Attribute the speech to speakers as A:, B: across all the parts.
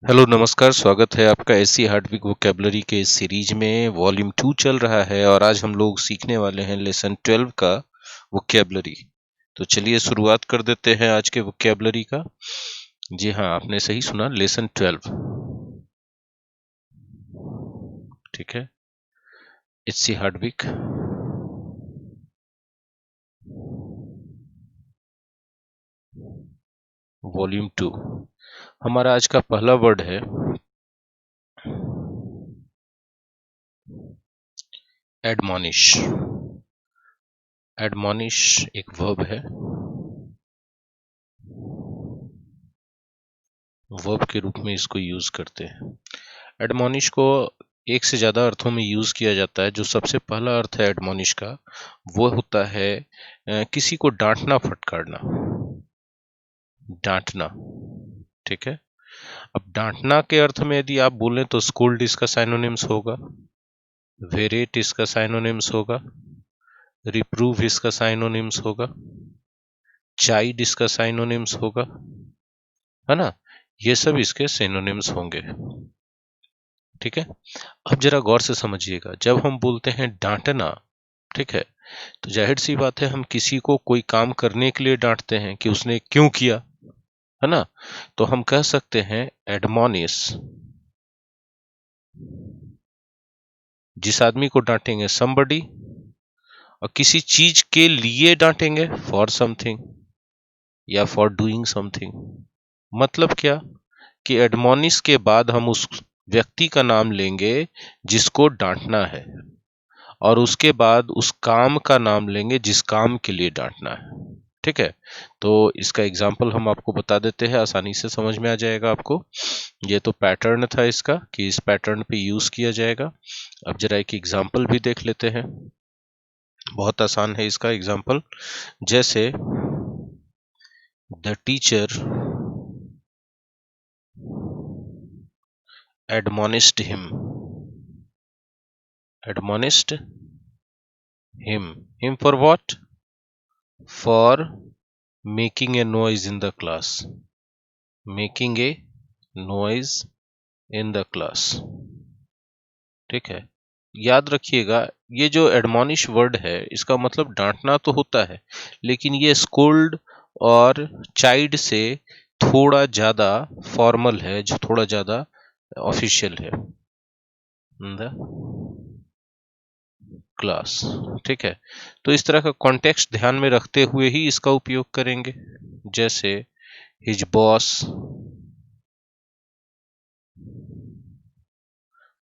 A: Hello नमस्कार, स्वागत है आपका एससी हार्डविक वोकेबलरी के इस सीरीज में। वॉल्यूम 2 चल रहा है और आज हम लोग सीखने वाले हैं लेसन 12 का वोकेबलरी। तो चलिए शुरुआत कर देते हैं आज के वोकेबलरी का। जी हाँ, आपने सही सुना, लेसन 12। ठीक है, एससी हार्डविक वॉल्यूम 2। हमारा आज का पहला वर्ड है एडमॉनिश। एडमॉनिश एक वर्ब है, वर्ब के रूप में इसको यूज करते हैं। एडमॉनिश को एक से ज्यादा अर्थों में यूज किया जाता है। जो सबसे पहला अर्थ है एडमॉनिश का, वो होता है किसी को डांटना फटकारना, डांटना। ठीक है, अब डांटना के अर्थ में यदि आप बोलें तो स्कोल्ड इसका साइनोनिम्स होगा, वेरेट इसका साइनोनिम्स होगा, रिप्रूव इसका साइनोनिम्स होगा, चाइड इसका साइनोनिम्स होगा, है ना। ये सब इसके सिनोनिम्स होंगे। ठीक है, अब जरा गौर से समझिएगा, जब हम बोलते हैं डांटना, ठीक है, तो जाहिर सी बात है हम किसी को कोई काम करने के लिए डांटते हैं कि उसने क्यों किया, है ना। तो हम कह सकते हैं एडमॉनिश। जिस आदमी को डांटेंगे समबडी, और किसी चीज के लिए डांटेंगे फॉर समथिंग या फॉर डूइंग समथिंग। मतलब क्या कि एडमॉनिश के बाद हम उस व्यक्ति का नाम लेंगे जिसको डांटना है, और उसके बाद उस काम का नाम लेंगे जिस काम के लिए डांटना है। ठीक है, तो इसका एग्जाम्पल हम आपको बता देते हैं, आसानी से समझ में आ जाएगा आपको। ये तो पैटर्न था इसका कि इस पैटर्न पे यूज किया जाएगा। अब जरा एक एग्जाम्पल भी देख लेते हैं, बहुत आसान है इसका एग्जाम्पल। जैसे the teacher admonished him, admonished him for what? For making a noise in the class, making a noise in the class. ठीक है, याद रखिएगा, ये जो एडमॉनिश वर्ड है इसका मतलब डांटना तो होता है, लेकिन ये स्कोल्ड और चाइल्ड से थोड़ा ज्यादा फॉर्मल है, जो थोड़ा ज्यादा ऑफिशियल है, द क्लास। ठीक है, तो इस तरह का कॉन्टेक्स्ट ध्यान में रखते हुए ही इसका उपयोग करेंगे। जैसे हिज बॉस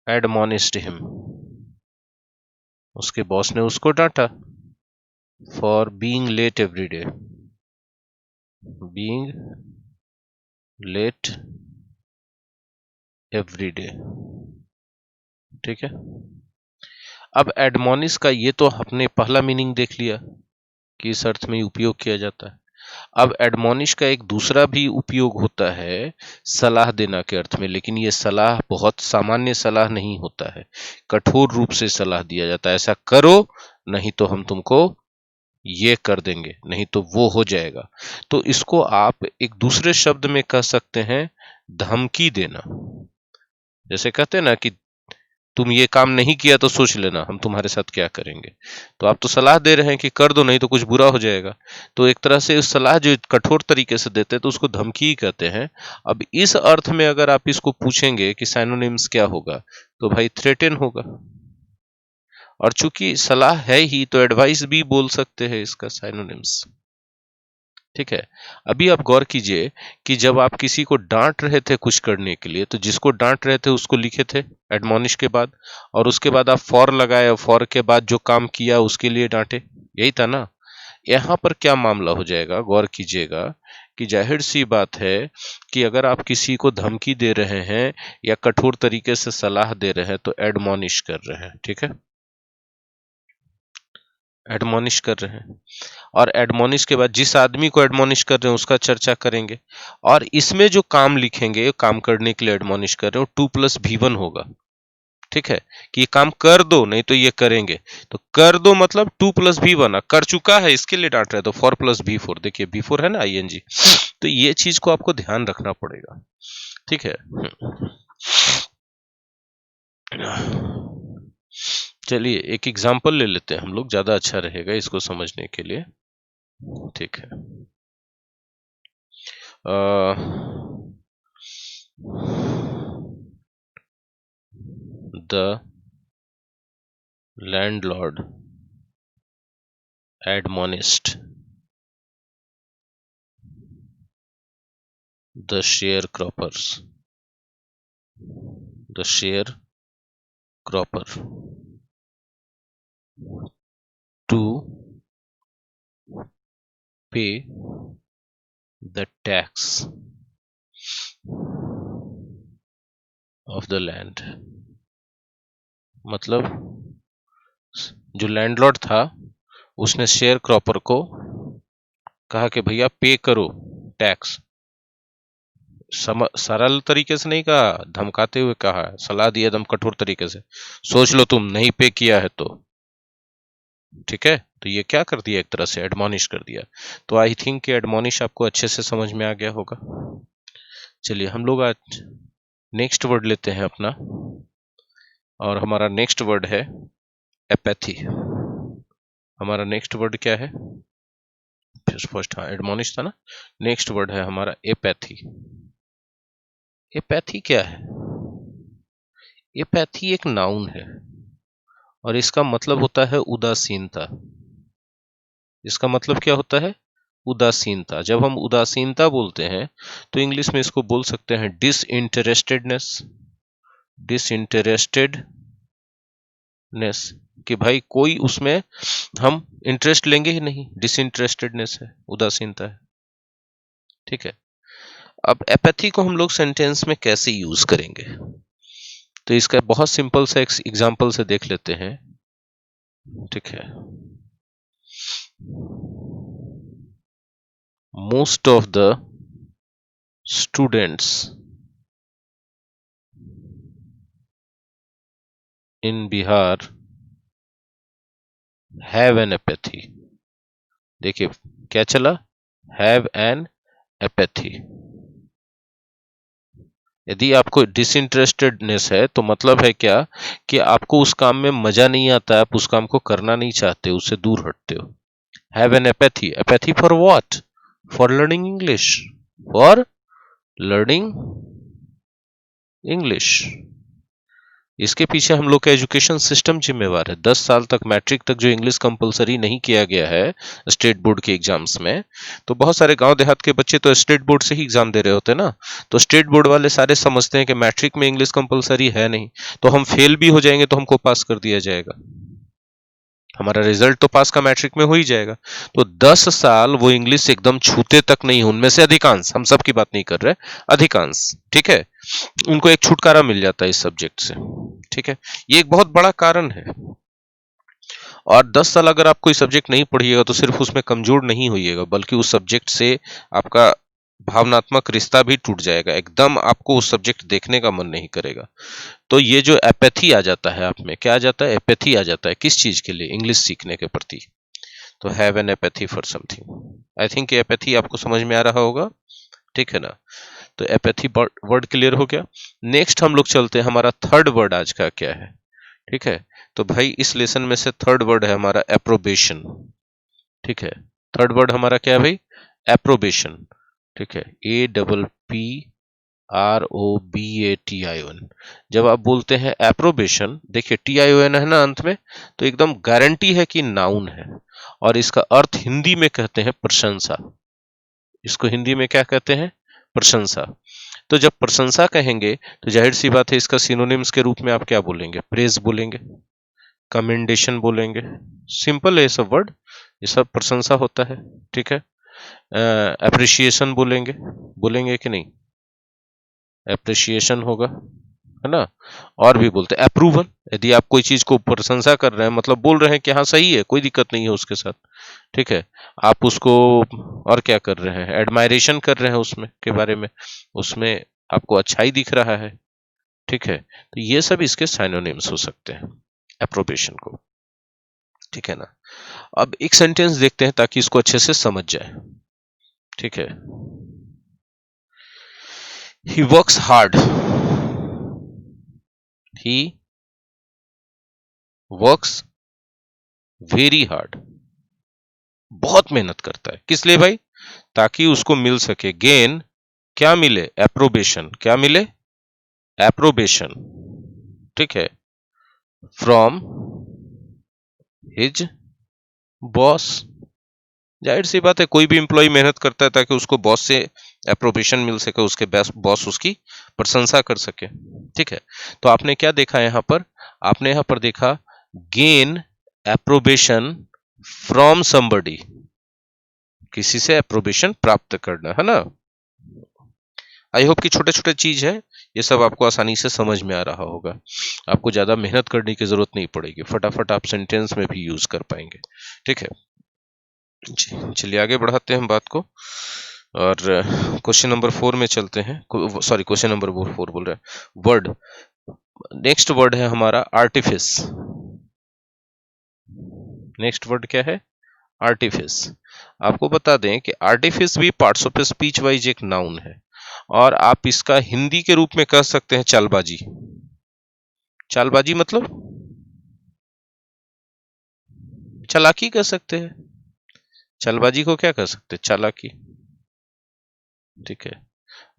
A: एडमॉनिस्ड हिम, उसके बॉस ने उसको डांटा for being late every day, being late every day. ठीक है, अब एडमॉनिश का ये तो आपने पहला मीनिंग देख लिया कि इस अर्थ में उपयोग किया जाता है। अब एडमॉनिश का एक दूसरा भी उपयोग होता है सलाह देना के अर्थ में, लेकिन ये सलाह बहुत सामान्य सलाह नहीं होता है, कठोर रूप से सलाह दिया जाता है, ऐसा करो नहीं तो हम तुमको ये कर देंगे, नहीं तो वो हो जाएगा। तो इसको आप एक दूसरे शब्द में कह सकते हैं धमकी देना। जैसे कहते हैं ना कि तुम ये काम नहीं किया तो सोच लेना हम तुम्हारे साथ क्या करेंगे। तो आप तो सलाह दे रहे हैं कि कर दो नहीं तो कुछ बुरा हो जाएगा। तो एक तरह से उस सलाह जो कठोर तरीके से देते हैं तो उसको धमकी ही कहते हैं। अब इस अर्थ में अगर आप इसको पूछेंगे कि साइनोनिम्स क्या होगा, तो भाई थ्रेटन होगा, और चूंकि सलाह है ही तो एडवाइस भी बोल सकते हैं इसका साइनोनिम्स। ठीक है, अभी आप गौर कीजिए कि जब आप किसी को डांट रहे थे कुछ करने के लिए, तो जिसको डांट रहे थे उसको लिखे थे एडमॉनिश के बाद, और उसके बाद आप फॉर लगाए, और फॉर के बाद जो काम किया उसके लिए डांटे, यही था ना। यहाँ पर क्या मामला हो जाएगा, गौर कीजिएगा कि जाहिर सी बात है कि अगर आप किसी को धमकी दे रहे हैं या कठोर तरीके से सलाह दे रहे हैं तो एडमॉनिश कर रहे हैं। ठीक है, एडमॉनिश कर रहे हैं, और एडमॉनिश के बाद जिस आदमी को एडमॉनिश कर रहे हैं उसका चर्चा करेंगे, और इसमें जो काम लिखेंगे, काम करने के लिए एडमॉनिश कर रहे हो 2+V1 होगा। ठीक है, कि ये काम कर दो नहीं तो ये करेंगे, तो कर दो मतलब 2+V1, कर चुका है इसके लिए डांट रहे तो 4+V4। देखिए V4 है ना ING, तो ये चीज को आपको ध्यान रखना पड़ेगा। ठीक है। चलिए एक एग्जांपल ले लेते हैं हम लोग, ज्यादा अच्छा रहेगा इसको समझने के लिए। ठीक है। The landlord admonished the sharecropper to pay the tax of the land। मतलब जो लैंडलॉर्ड था उसने शेयर क्रॉपर को कहा कि भैया पे करो टैक्स। सरल तरीके से नहीं कहा, धमकाते हुए कहा, सलाह दिया एकदम कठोर तरीके से, सोच लो तुम नहीं पे किया है तो। ठीक है, तो ये क्या कर दिया, एक तरह से एडमॉनिश कर दिया। तो आई थिंक कि एडमॉनिश आपको अच्छे से समझ में आ गया होगा। चलिए हम लोग आज नेक्स्ट वर्ड लेते हैं अपना, और हमारा नेक्स्ट वर्ड है एपैथी। हमारा नेक्स्ट वर्ड क्या है, फर्स्ट हाँ एडमॉनिश था ना, नेक्स्ट वर्ड है हमारा एपैथी। एपैथी क्या है? एपैथी एक नाउन है और इसका मतलब होता है उदासीनता। इसका मतलब क्या होता है? उदासीनता। जब हम उदासीनता बोलते हैं तो इंग्लिश में इसको बोल सकते हैं डिसइंटरेस्टेडनेस। डिसइंटरेस्टेडनेस कि भाई कोई उसमें हम इंटरेस्ट लेंगे ही नहीं, डिसइंटरेस्टेडनेस है, उदासीनता है। ठीक है। अब एपैथी को हम लोग सेंटेंस में कैसे यूज करेंगे, तो इसका बहुत सिंपल सा एग्जांपल से देख लेते हैं। ठीक है। Most of the students in Bihar have an apathy. देखिए क्या चला, हैव एन एपैथी। यदि आपको डिसइंटरेस्टेडनेस है तो मतलब है क्या कि आपको उस काम में मजा नहीं आता है, आप उस काम को करना नहीं चाहते, उससे दूर हटते हो। Have an apathy. Apathy for what? For learning English. For learning English. इसके पीछे हम लोग का एजुकेशन सिस्टम जिम्मेवार है। 10 साल तक, मैट्रिक तक जो इंग्लिश कंपलसरी नहीं किया गया है स्टेट बोर्ड के एग्जाम्स में, तो बहुत सारे गांव देहात के बच्चे तो स्टेट बोर्ड से ही एग्जाम दे रहे होते हैं ना। तो स्टेट बोर्ड वाले सारे समझते हैं कि मैट्रिक में इंग्लिश कंपलसरी है नहीं, तो हम फेल भी हो जाएंगे तो हमको पास कर दिया जाएगा, हमारा रिजल्ट तो पास का मैट्रिक में हो ही जाएगा। तो 10 साल वो इंग्लिश एकदम छूते तक नहीं, उनमें से अधिकांश, हम सब की बात नहीं कर रहे, अधिकांश, ठीक है, उनको एक छुटकारा मिल जाता है इस सब्जेक्ट से। ठीक है, ये एक बहुत बड़ा कारण है। और 10 साल अगर आप कोई सब्जेक्ट नहीं पढ़िएगा तो सिर्फ उसमें कमजोर नहीं होइएगा, बल्कि उस सब्जेक्ट से आपका भावनात्मक रिश्ता भी टूट जाएगा, एकदम आपको उस सब्जेक्ट देखने का मन नहीं करेगा। तो ये जो एपैथी आ जाता है आप में, क्या आ जाता है? एपैथी आ जाता है। किस चीज के लिए? इंग्लिश सीखने के प्रति। तो have an apathy for something. I think apathy आपको समझ में आ रहा होगा। ठीक है ना? तो एपैथी वर्ड क्लियर हो गया। नेक्स्ट हम लोग चलते हैं, हमारा थर्ड वर्ड आज का क्या है। ठीक है, तो भाई इस लेसन में से थर्ड वर्ड है हमारा एप्रोबेशन। ठीक है, थर्ड वर्ड हमारा क्या है भाई? एप्रोबेशन। ठीक है, APPROBATION। जब आप बोलते हैं एप्रोबेशन, देखिए TION है ना अंत में, तो एकदम गारंटी है कि नाउन है, और इसका अर्थ हिंदी में कहते हैं प्रशंसा। इसको हिंदी में क्या कहते हैं? प्रशंसा। तो जब प्रशंसा कहेंगे तो जाहिर सी बात है इसका सिनोनिम्स के रूप में आप क्या बोलेंगे? प्रेज बोलेंगे, कमेंडेशन बोलेंगे। सिंपल है ये सब वर्ड, ये सब प्रशंसा होता है। ठीक है, अप्रिशिएशन बोलेंगे, बोलेंगे कि नहीं? एप्रिशिएशन होगा, है ना? और भी बोलते हैं अप्रूवल। यदि आप कोई चीज को प्रशंसा कर रहे हैं, मतलब बोल रहे हैं कि हाँ सही है, कोई दिक्कत नहीं है उसके साथ। ठीक है, आप उसको और क्या कर रहे हैं? एडमायरेशन कर रहे हैं उसमें के बारे में, उसमें आपको अच्छाई दिख रहा है। ठीक है, तो ये सब इसके साइनोनिम्स हो सकते हैं एप्रोबेशन को। ठीक है ना? अब एक सेंटेंस देखते हैं ताकि इसको अच्छे से समझ जाए। ठीक है, he works hard, he works very hard, बहुत मेहनत करता है। किस लिए भाई? ताकि उसको मिल सके गेन, क्या मिले? एप्रोबेशन। क्या मिले? एप्रोबेशन, ठीक है, फ्रॉम हिज बॉस। जाहिर सी बात है, कोई भी एम्प्लॉय मेहनत करता है ताकि उसको बॉस से एप्रोबेशन मिल सके, उसके बॉस उसकी प्रशंसा कर सके। ठीक है, तो आपने क्या देखा यहां पर? आपने यहां पर देखा गेन एप्रोबेशन फ्रॉम समबडी, किसी से एप्रोबेशन प्राप्त करना, है ना। आई होप कि छोटे छोटे चीज है, ये सब आपको आसानी से समझ में आ रहा होगा। आपको ज्यादा मेहनत करने की जरूरत नहीं पड़ेगी, फटाफट आप सेंटेंस में भी यूज कर पाएंगे। ठीक है, चलिए आगे बढ़ाते हैं बात को, और क्वेश्चन नंबर 4 में चलते हैं। सॉरी, क्वेश्चन नंबर 4 बोल रहे हैं। वर्ड, नेक्स्ट वर्ड है हमारा आर्टिफिस। नेक्स्ट वर्ड क्या है? आर्टिफिस। आपको बता दें कि आर्टिफिस भी पार्ट्स ऑफ स्पीच वाइज एक नाउन है, और आप इसका हिंदी के रूप में कह सकते हैं चालबाजी। चालबाजी मतलब चालाकी कह सकते हैं। चालबाजी को क्या कह सकते हैं? चालाकी। ठीक है,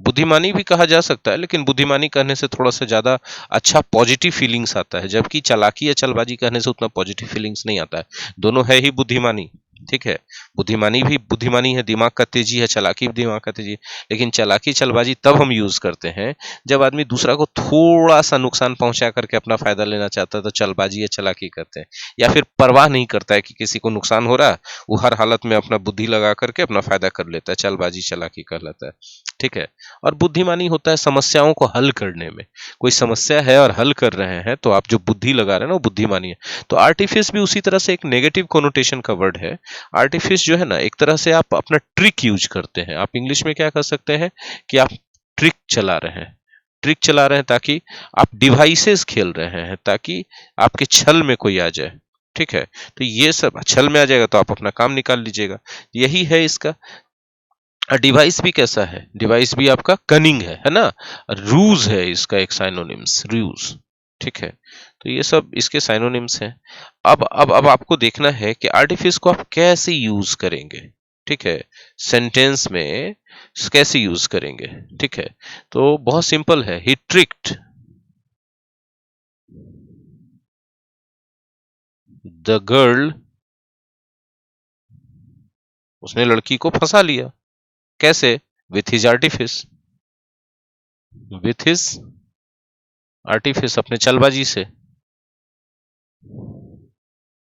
A: बुद्धिमानी भी कहा जा सकता है, लेकिन बुद्धिमानी कहने से थोड़ा सा ज्यादा अच्छा पॉजिटिव फीलिंग्स आता है, जबकि चालाकी या चालबाजी कहने से उतना पॉजिटिव फीलिंग्स नहीं आता है। दोनों है ही बुद्धिमानी। ठीक है, बुद्धिमानी भी बुद्धिमानी है, दिमाग का तेजी है, चालाकी भी दिमाग का तेजी है। लेकिन चालाकी चालबाजी तब हम यूज करते हैं जब आदमी दूसरा को थोड़ा सा नुकसान पहुंचा करके अपना फायदा लेना चाहता है, तो चालबाजी या चालाकी करते हैं। या फिर परवाह नहीं करता है कि किसी को नुकसान हो रहा है, वो हर हालत में अपना बुद्धि लगा करके अपना फायदा कर लेता है, चालबाजी चालाकी कहलाता है। ठीक है, और बुद्धिमानी होता है समस्याओं को हल करने में। कोई समस्या है और हल कर रहे हैं, तो आप जो बुद्धि लगा रहे हैं ना, वो बुद्धिमानी है। तो आर्टिफिस भी उसी तरह से एक नेगेटिव कोनोटेशन का वर्ड है। आर्टिफिस जो है ना, एक तरह से आप अपना ट्रिक यूज करते हैं। आप इंग्लिश में क्या कर सकते हैं कि आप ट्रिक चला रहे हैं। ट्रिक चला रहे हैं ताकि आप डिवाइसेस खेल रहे हैं, ताकि आपके छल में कोई आ जाए। ठीक है, तो ये सब छल में आ जाएगा तो आप अपना काम निकाल लीजिएगा। यही है इसका। डिवाइस भी कैसा है? डिवाइस भी आपका कनिंग है ना। रूज है इसका एक साइनोनिम्स, रूज। ठीक है, तो ये सब इसके साइनोनिम्स हैं। अब आपको देखना है कि आर्टिफिस को आप कैसे यूज करेंगे। ठीक है, सेंटेंस में कैसे यूज करेंगे। ठीक है, तो बहुत सिंपल है। ही ट्रिक्ड द गर्ल, उसने लड़की को फंसा लिया। कैसे? With his artifice. With his artifice, अपने चालबाजी से,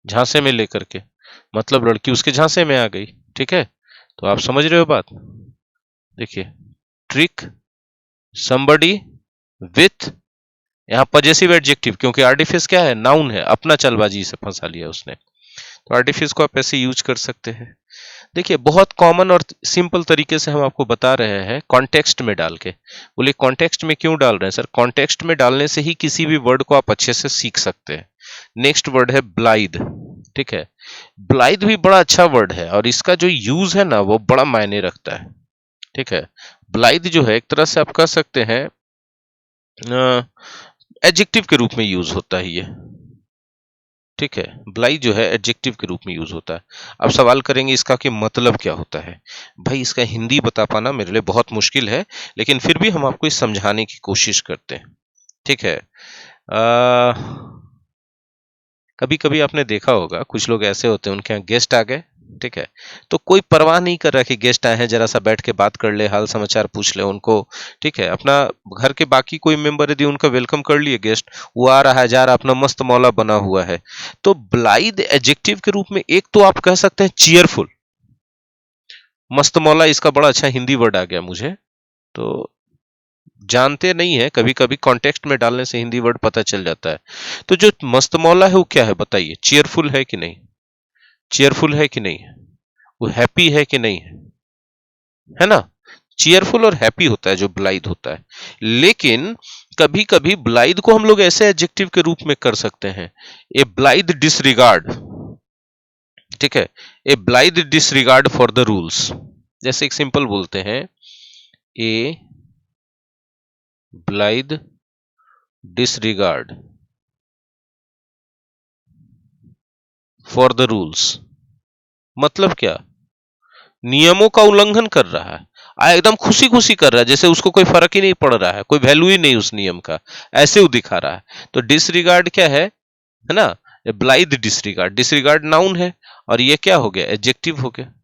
A: झांसे में लेकर के। मतलब लड़की उसके झांसे में आ गई। ठीक है, तो आप समझ रहे हो बात। देखिए, ट्रिक somebody विथ, यहाँ पजेसिव एडजेक्टिव, क्योंकि आर्टिफिस क्या है? नाउन है, अपना चालबाजी से फंसा लिया उसने। तो आर्टिफिस को आप ऐसे यूज कर सकते हैं। देखिए, बहुत कॉमन और सिंपल तरीके से हम आपको बता रहे हैं, कॉन्टेक्स्ट में डाल के। बोले कॉन्टेक्स्ट में क्यों डाल रहे हैं सर? कॉन्टेक्स्ट में डालने से ही किसी भी वर्ड को आप अच्छे से सीख सकते हैं। नेक्स्ट वर्ड है ब्लाइद। ठीक है, ब्लाइद भी बड़ा अच्छा वर्ड है, और इसका जो यूज है ना, वो बड़ा मायने रखता है। ठीक है, ब्लाइद जो है एक तरह से आप कह सकते हैं एडजेक्टिव के रूप में यूज होता है ये। ठीक है, ब्लाई जो है एडजेक्टिव के रूप में यूज होता है। अब सवाल करेंगे इसका कि मतलब क्या होता है। भाई, इसका हिंदी बता पाना मेरे लिए बहुत मुश्किल है, लेकिन फिर भी हम आपको इस समझाने की कोशिश करते हैं। ठीक है, कभी कभी आपने देखा होगा कुछ लोग ऐसे होते हैं, उनके यहाँ गेस्ट आ गए। ठीक है, तो कोई परवाह नहीं कर रहा कि गेस्ट आए हैं, जरा सा बैठ के बात कर ले, हाल समाचार पूछ ले उनको। ठीक है, अपना घर के बाकी कोई मेंबर यदि उनका वेलकम कर लिए, गेस्ट वो आ रहा है जा रहा, अपना मस्त मौला बना हुआ है। तो ब्लाइद एडजेक्टिव के रूप में एक तो आप कह सकते हैं चीयरफुल। मस्त मौला इसका बड़ा अच्छा हिंदी वर्ड आ गया मुझे। तो जानते नहीं है, कभी कभी कॉन्टेक्स्ट में डालने से हिंदी वर्ड पता चल जाता है। तो जो मस्त मौला है वो क्या है बताइए? चीयरफुल है कि नहीं? चीयरफुल है कि नहीं? वो हैप्पी है कि नहीं? है ना। चीयरफुल और हैप्पी होता है जो ब्लाइद होता है। लेकिन कभी कभी ब्लाइद को हम लोग ऐसे एडजेक्टिव के रूप में कर सकते हैं, ए ब्लाइद डिसरिगार्ड। ठीक है, a blithe disregard for the rules. जैसे एक सिंपल बोलते हैं, a blithe disregard for the rules. मतलब क्या? नियमों का उल्लंघन कर रहा है, एकदम खुशी खुशी कर रहा है, जैसे उसको कोई फर्क ही नहीं पड़ रहा है, कोई वैल्यू ही नहीं उस नियम का, ऐसे वो दिखा रहा है। तो डिसरिगार्ड क्या है ना? ब्लाइथ डिसरिगार्ड, डिसरिगार्ड नाउन है और ये क्या हो गया? एडजेक्टिव हो गया।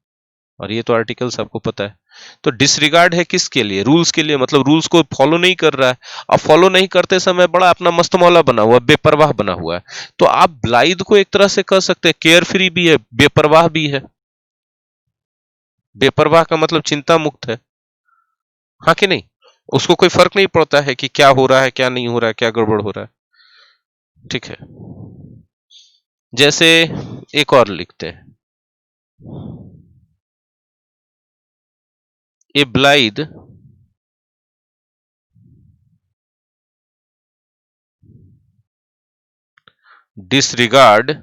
A: और ये तो आर्टिकल्स आपको पता है। तो डिसरिगार्ड है किसके लिए? रूल्स के लिए, मतलब रूल्स को फॉलो नहीं कर रहा है। अब फॉलो नहीं करते समय बड़ा अपना मस्त मौला बना हुआ, बेपरवाह बना हुआ है। तो आप ब्लाइथ को एक तरह से कह सकते हैं केयर फ्री भी है, बेपरवाह भी है। बेपरवाह का मतलब चिंता मुक्त है, हाँ कि नहीं? उसको कोई फर्क नहीं पड़ता है कि क्या हो रहा है, क्या नहीं हो रहा है, क्या गड़बड़ हो रहा है। ठीक है, जैसे एक और लिखते हैं, a blithe disregard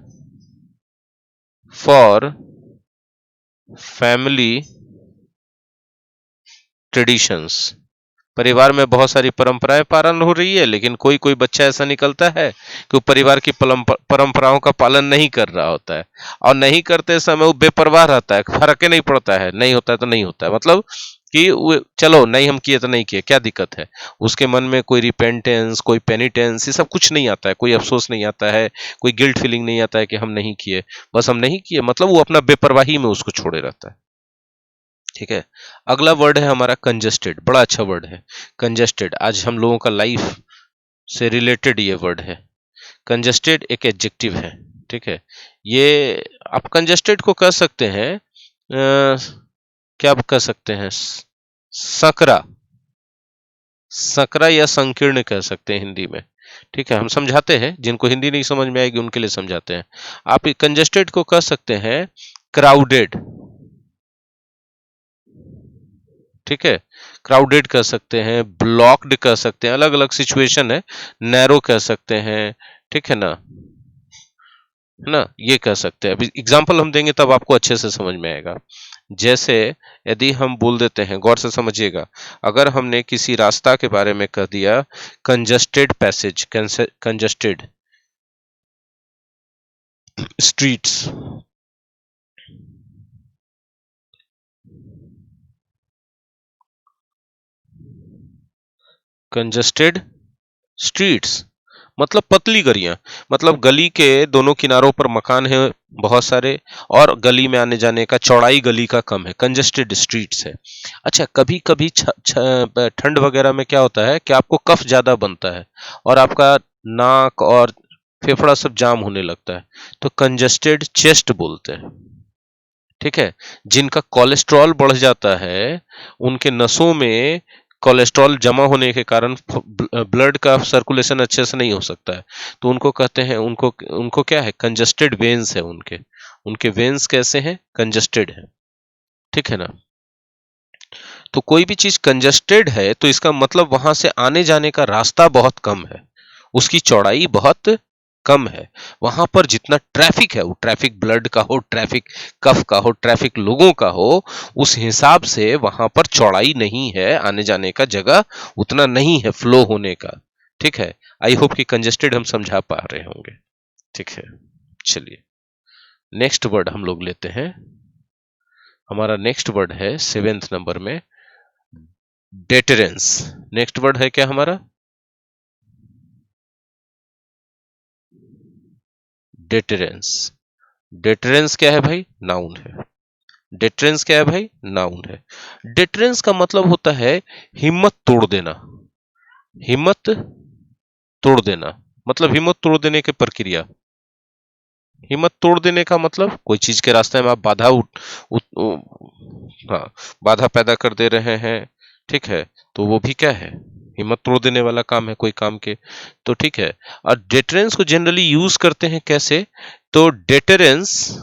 A: for family traditions। परिवार में बहुत सारी परंपराएं पालन हो रही है, लेकिन कोई कोई बच्चा ऐसा निकलता है कि वो परिवार की परंपराओं का पालन नहीं कर रहा होता है, और नहीं करते समय वो बेपरवाह रहता है, फर्क ही नहीं पड़ता है, नहीं होता है तो नहीं होता है, मतलब कि चलो नहीं हम किए तो नहीं किए, क्या दिक्कत है। उसके मन में कोई रिपेंटेंस, कोई पेनिटेंस, ये सब कुछ नहीं आता है, कोई अफसोस नहीं आता है, कोई गिल्ट फीलिंग नहीं आता है कि हम नहीं किए, बस हम नहीं किए, मतलब वो अपना बेपरवाही में उसको छोड़े रहता है। ठीक है, अगला वर्ड है हमारा कंजेस्टेड, बड़ा अच्छा वर्ड है कंजेस्टेड, आज हम लोगों का लाइफ से रिलेटेड ये वर्ड है। कंजेस्टेड एक एडजेक्टिव है, ठीक है। ये आप कंजेस्टेड को कह सकते हैं क्या कह सकते हैं? सकरा, सकरा या संकीर्ण कह सकते हैं हिंदी में। ठीक है, हम समझाते हैं, जिनको हिंदी नहीं समझ में आएगी उनके लिए समझाते हैं। आप कंजेस्टेड को कह सकते हैं क्राउडेड। ठीक है, क्राउडेड कह सकते हैं, ब्लॉक्ड कह सकते हैं, अलग अलग सिचुएशन है। नैरो कह सकते हैं, ठीक है ना, ये कह सकते हैं। अभी एग्जाम्पल हम देंगे तब आपको अच्छे से समझ में आएगा। जैसे यदि हम बोल देते हैं, गौर से समझिएगा, अगर हमने किसी रास्ता के बारे में कह दिया congested passage, congested streets, congested streets मतलब पतली गलियां, मतलब गली के दोनों किनारों पर मकान है बहुत सारे, और गली में आने जाने का चौड़ाई गली का कम है, कंजस्टेड स्ट्रीट्स है। अच्छा, कभी कभी ठंड वगैरह में क्या होता है कि आपको कफ ज्यादा बनता है और आपका नाक और फेफड़ा सब जाम होने लगता है, तो कंजस्टेड चेस्ट बोलते हैं। ठीक है, जिनका कोलेस्ट्रॉल बढ़ जाता है, उनके नसों में कोलेस्ट्रॉल जमा होने के कारण ब्लड का सर्कुलेशन अच्छे से नहीं हो सकता है, तो उनको कहते हैं, उनको उनको क्या है? कंजस्टेड वेन्स है उनके, उनके वेन्स कैसे हैं? कंजस्टेड है। ठीक है ना? तो कोई भी चीज कंजस्टेड है तो इसका मतलब वहां से आने जाने का रास्ता बहुत कम है, उसकी चौड़ाई बहुत कम है। वहां पर जितना ट्रैफिक है, वो ट्रैफिक ब्लड का हो, ट्रैफिक कफ का हो, ट्रैफिक लोगों का हो, उस हिसाब से वहां पर चौड़ाई नहीं है, आने जाने का जगह उतना नहीं है फ्लो होने का। ठीक है, आई होप कि कंजेस्टेड हम समझा पा रहे होंगे। ठीक है, चलिए नेक्स्ट वर्ड हम लोग लेते हैं। हमारा नेक्स्ट वर्ड है सेवेंथ नंबर में, डेटरेंस। नेक्स्ट वर्ड है क्या हमारा? डेटरेंस। डेटरेंस क्या है भाई? नाउन है। डेटरेंस क्या है भाई? नाउन है। डेटरेंस का मतलब होता है हिम्मत तोड़ देना, हिम्मत तोड़ देना, मतलब हिम्मत तोड़ देने की प्रक्रिया। हिम्मत तोड़ देने का मतलब कोई चीज के रास्ते में आप बाधा हाँ, बाधा पैदा कर दे रहे हैं, ठीक है, तो वो भी क्या है? हिम्मत तोड़ देने वाला काम है कोई काम के। तो ठीक है, और डेटरेंस को जनरली यूज करते हैं कैसे? तो deterrence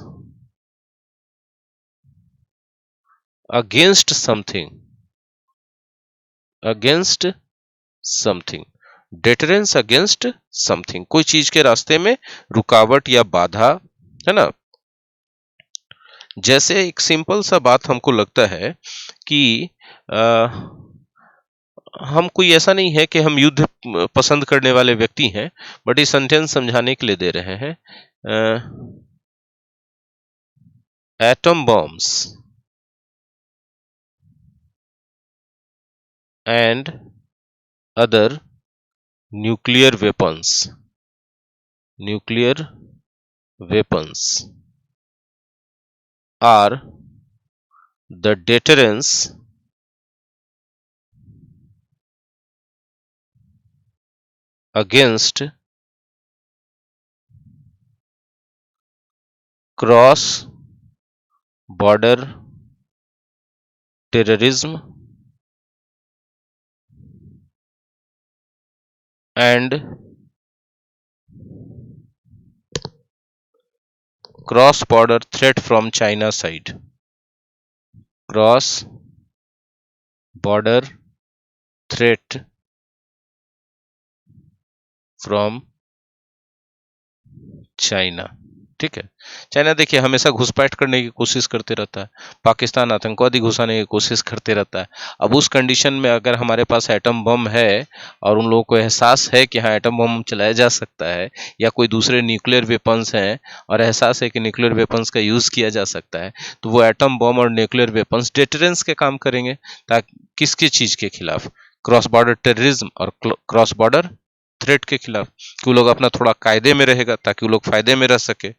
A: against something, against something, deterrence against something, कोई चीज के रास्ते में रुकावट या बाधा, है ना। जैसे एक सिंपल सा बात हमको लगता है कि हम कोई ऐसा नहीं है कि हम युद्ध पसंद करने वाले व्यक्ति हैं, बट ये सेंटेंस समझाने के लिए दे रहे हैं। Atom bombs and other nuclear weapons are the deterrence against cross border terrorism and cross border threat from China side. Cross border threat from China. ठीक है, चाइना देखिए हमेशा घुसपैठ करने की कोशिश करते रहता है, पाकिस्तान आतंकवादी घुसाने की कोशिश करते रहता है। अब उस कंडीशन में अगर हमारे पास एटम बम है और उन लोगों को एहसास है कि हाँ एटम बम चलाया जा सकता है, या कोई दूसरे न्यूक्लियर वेपन्स हैं और एहसास है कि न्यूक्लियर वेपन्स का यूज किया जा सकता है, तो वो एटम बम और न्यूक्लियर वेपन्स डेटरेंस के काम करेंगे। ताकि किसकी चीज के खिलाफ? क्रॉस बॉर्डर टेररिज्म और क्रॉस बॉर्डर थ्रेट के खिलाफ। कि वो लोग अपना थोड़ा कायदे में रहेगा ताकि वो लोग फायदे में रह सके।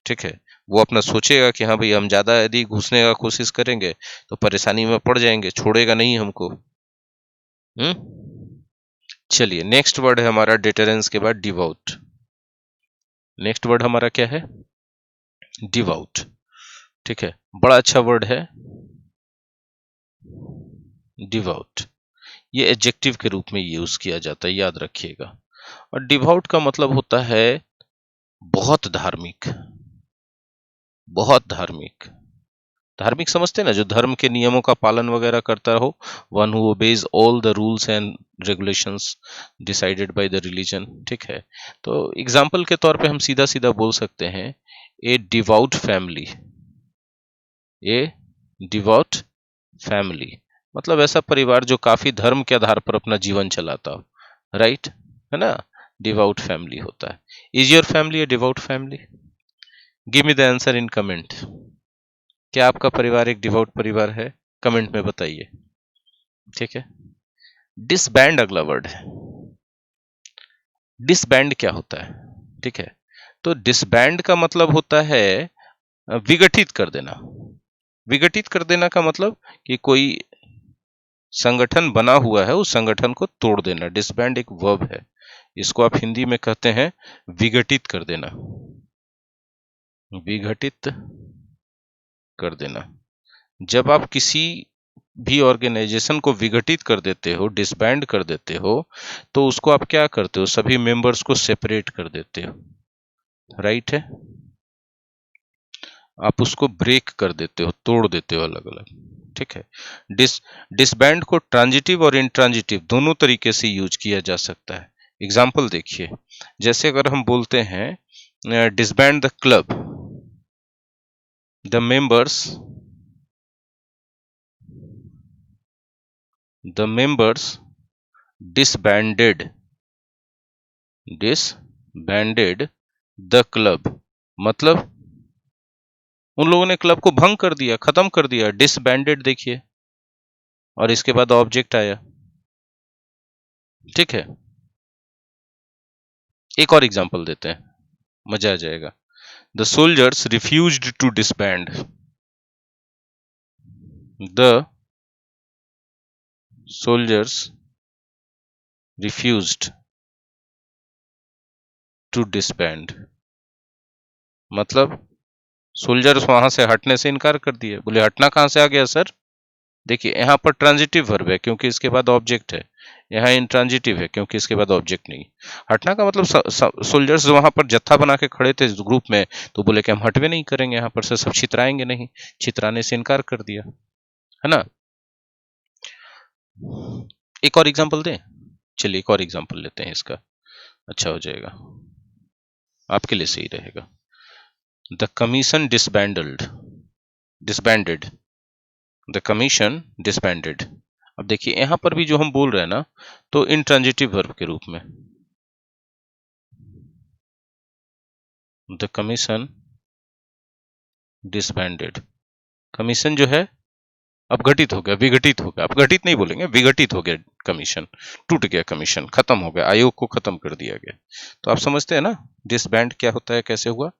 A: ठीक है, वो अपना सोचेगा कि हाँ भाई हम ज्यादा यदि घुसने का कोशिश करेंगे तो परेशानी में पड़ जाएंगे, छोड़ेगा नहीं हमको। चलिए नेक्स्ट वर्ड है हमारा डिटरेंस के बाद डिवोट। नेक्स्ट वर्ड हमारा क्या है? डिवोट। ठीक है, बड़ा अच्छा वर्ड है डिवोट। ये एडजेक्टिव के रूप में यूज किया जाता है, याद रखिएगा। और डिवोट का मतलब होता है बहुत धार्मिक। बहुत धार्मिक। धार्मिक समझते हैं ना, जो धर्म के नियमों का पालन वगैरह करता हो। One who obeys all the rules and regulations decided by the religion. ठीक है, तो एग्जाम्पल के तौर पे हम सीधा सीधा बोल सकते हैं ए डिवाउट फैमिली। ए डिवाउट फैमिली मतलब ऐसा परिवार जो काफी धर्म के आधार पर अपना जीवन चलाता हो। राइट, है ना? डिवाउट फैमिली होता है। Is your family A devout family? Give me the answer in comment. क्या आपका परिवार एक डिवोट परिवार है? कमेंट में बताइए। ठीक है, डिसबैंड अगला वर्ड है। डिसबैंड क्या होता है? ठीक है, तो डिसबैंड का मतलब होता है विघटित कर देना। विघटित कर देना का मतलब कि कोई संगठन बना हुआ है, उस संगठन को तोड़ देना। डिसबैंड एक वर्ब है, इसको आप हिंदी में कहते हैं विघटित कर देना। विघटित कर देना। जब आप किसी भी ऑर्गेनाइजेशन को विघटित कर देते हो, डिसबैंड कर देते हो, तो उसको आप क्या करते हो? सभी मेंबर्स को सेपरेट कर देते हो। राइट है, आप उसको ब्रेक कर देते हो, तोड़ देते हो अलग अलग। ठीक है, डिसबैंड को ट्रांजिटिव और इंट्रांजिटिव दोनों तरीके से यूज किया जा सकता है। एग्जाम्पल देखिए, जैसे अगर हम बोलते हैं disband the club, the members disbanded the club. मतलब उन लोगों ने क्लब को भंग कर दिया, खत्म कर दिया। डिसबैंडेड देखिए, और इसके बाद ऑब्जेक्ट आया। ठीक है, एक और एग्जांपल देते हैं, मजा आ जाएगा। The soldiers refused to disband. The soldiers refused to disband मतलब सोल्जर्स वहां से हटने से इनकार कर दिए। बोले हटना कहां से आ गया सर? देखिए यहाँ पर ट्रांजिटिव वर्ब है क्योंकि इसके बाद ऑब्जेक्ट है, यहाँ इंट्रांजिटिव है क्योंकि इसके बाद ऑब्जेक्ट नहीं। हटना का मतलब सोल्जर्स वहां पर जत्था बना के खड़े थे ग्रुप में, तो बोले कि हम हटवे नहीं करेंगे, यहाँ पर से सब छितराएंगे नहीं। छितराने से इनकार कर दिया, है ना? एक और एग्जांपल दें? चलिए एक और एग्जांपल लेते हैं, इसका अच्छा हो जाएगा, आपके लिए सही रहेगा। The commission disbanded. The commission disbanded. अब देखिए यहां पर भी जो हम बोल रहे हैं ना, तो इंट्रांजिटिव वर्ब के रूप में, द कमीशन डिसबैंडेड। कमीशन जो है अब घटित हो गया, विघटित हो गया, अब घटित नहीं बोलेंगे, विघटित हो गया कमीशन, टूट गया कमीशन, खत्म हो गया, आयोग को खत्म कर दिया गया। तो आप समझते हैं ना डिसबैंड क्या होता है, कैसे हुआ।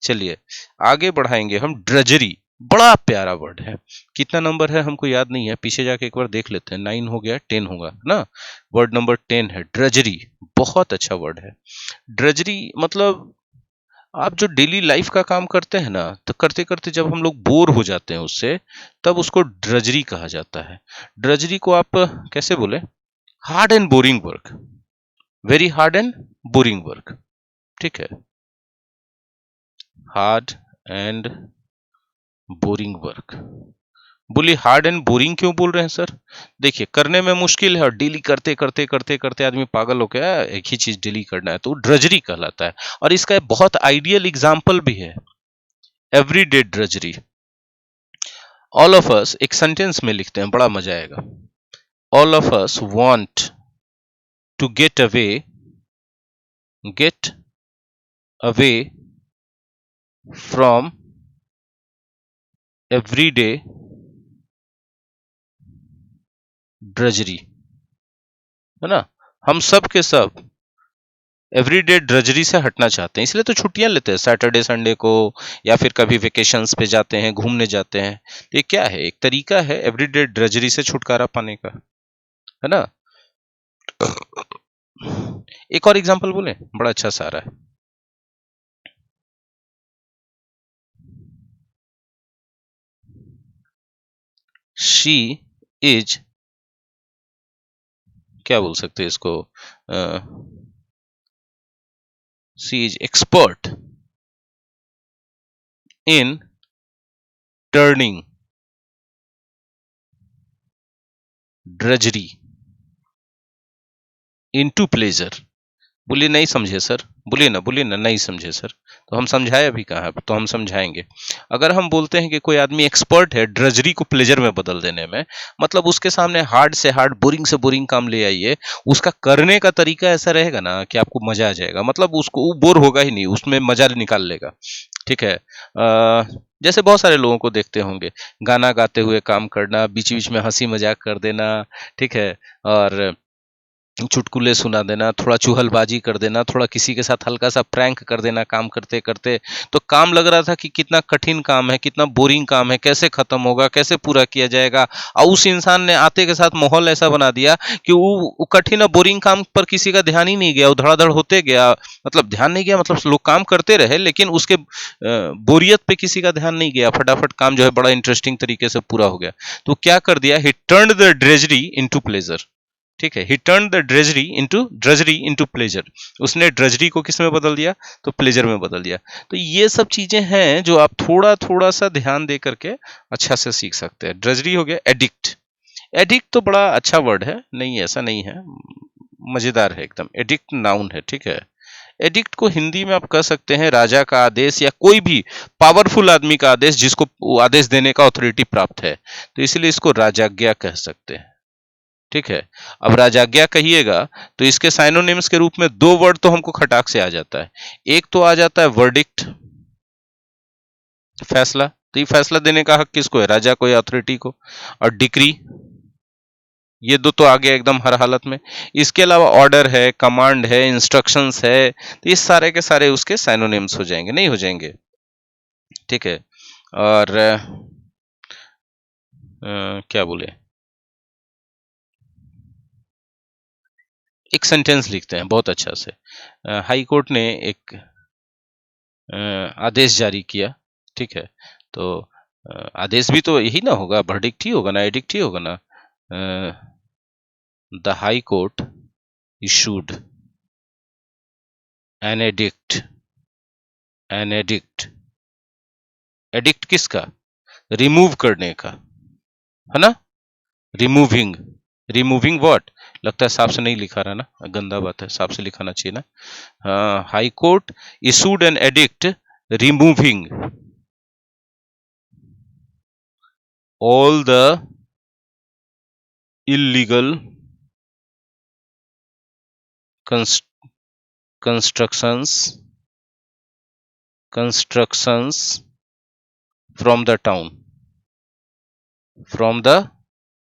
A: चलिए आगे बढ़ाएंगे हम। ड्रजरी बड़ा प्यारा वर्ड है। कितना नंबर है हमको याद नहीं है, पीछे जाके एक बार देख लेते हैं। 9 हो गया, 10 होगा ना। वर्ड नंबर 10 है ड्रजरी। बहुत अच्छा वर्ड है ड्रजरी। मतलब आप जो डेली लाइफ का काम करते हैं ना, तो करते करते जब हम लोग बोर हो जाते हैं उससे, तब उसको ड्रजरी कहा जाता है। ड्रजरी को आप कैसे बोले, hard and boring work, very hard and boring work. ठीक है, हार्ड एंड बोरिंग वर्क। बोलिए हार्ड एंड बोरिंग क्यों बोल रहे हैं सर। देखिए करने में मुश्किल है और डेली करते करते करते करते आदमी पागल हो गया, एक ही चीज डेली करना है, तो ड्रजरी कहलाता है। और इसका एक बहुत आइडियल एग्जाम्पल भी है, everyday drudgery. All of us, एक सेंटेंस में लिखते हैं, बड़ा मजा आएगा। All of us want to get away from everyday drudgery, है ना। हम सब के सब एवरीडे ड्रजरी से हटना चाहते हैं, इसलिए तो छुट्टियां लेते हैं सैटरडे संडे को, या फिर कभी वेकेशंस पे जाते हैं, घूमने जाते हैं। तो ये क्या है, एक तरीका है एवरीडे ड्रजरी से छुटकारा पाने का, है ना। एक और एग्जांपल बोले, बड़ा अच्छा सा आ रहा है। शी इज, क्या बोल सकते हैं इसको, she is expert in turning drudgery into pleasure. बोलिए नहीं समझे सर, बोलिए ना नहीं समझे सर। तो हम समझाए अभी कहाँ, तो हम समझाएंगे। अगर हम बोलते हैं कि कोई आदमी एक्सपर्ट है ड्रजरी को प्लेजर में बदल देने में, मतलब उसके सामने हार्ड से हार्ड, बोरिंग से बोरिंग काम ले आइए, उसका करने का तरीका ऐसा रहेगा ना कि आपको मजा आ जाएगा। मतलब उसको बोर होगा ही नहीं, उसमें मजा निकाल लेगा। ठीक है, जैसे बहुत सारे लोगों को देखते होंगे, गाना गाते हुए काम करना, बीच बीच में हंसी मजाक कर देना, ठीक है, और चुटकुले सुना देना, थोड़ा चुहलबाजी कर देना, थोड़ा किसी के साथ हल्का सा प्रैंक कर देना काम करते करते। तो काम लग रहा था कि कितना कठिन काम है, कितना बोरिंग काम है, कैसे खत्म होगा, कैसे पूरा किया जाएगा। और उस इंसान ने आते के साथ माहौल ऐसा बना दिया कि वो कठिन और बोरिंग काम पर किसी का ध्यान ही नहीं गया, वो धड़ाधड़ होते गया। मतलब ध्यान नहीं गया, मतलब लोग काम करते रहे, लेकिन उसके बोरियत पे किसी का ध्यान नहीं गया। फटाफट काम जो है बड़ा इंटरेस्टिंग तरीके से पूरा हो गया। तो क्या कर दिया, he turned the drudgery into pleasure. ठीक है, he turn the drudgery into pleasure. उसने ड्रजरी को किस में बदल दिया, तो प्लेजर में बदल दिया। तो ये सब चीजें हैं जो आप थोड़ा थोड़ा सा ध्यान दे करके अच्छा से सीख सकते हैं। ड्रजरी हो गया। एडिक्ट, एडिक्ट तो बड़ा अच्छा वर्ड है, नहीं ऐसा नहीं है, मजेदार है एकदम। एडिक्ट नाउन है, ठीक है। एडिक्ट को हिंदी में आप कह सकते हैं राजा का आदेश, या कोई भी पावरफुल आदमी का आदेश जिसको आदेश देने का अथॉरिटी प्राप्त है, तो इसलिए इसको राजाज्ञा कह सकते हैं। ठीक है, अब राजाज्ञा कहिएगा तो इसके साइनोनिम्स के रूप में दो वर्ड तो हमको खटाक से आ जाता है। एक तो आ जाता है वर्डिक्ट, फैसला। तो ये फैसला देने का हक किसको है, राजा को या अथॉरिटी को। और डिक्री, ये दो तो आ गया एकदम हर हालत में। इसके अलावा ऑर्डर है, कमांड है, इंस्ट्रक्शंस है, तो ये सारे के सारे उसके साइनोनिम्स हो जाएंगे, नहीं हो जाएंगे। ठीक है, और क्या बोले, एक सेंटेंस लिखते हैं बहुत अच्छा से। हाई कोर्ट ने एक आदेश जारी किया, ठीक है। तो आदेश भी तो यही ना होगा, वर्डिक्ट ही होगा ना, एडिक्ट ही होगा ना। The high court issued an addict, an addict. Addict किसका, रिमूव करने का, है ना। रिमूविंग, रिमूविंग व्हाट, लगता है साफ से नहीं लिखा रहा ना, गंदा बात है, साफ से लिखाना चाहिए ना। High court issued an addict removing all the illegal constructions from the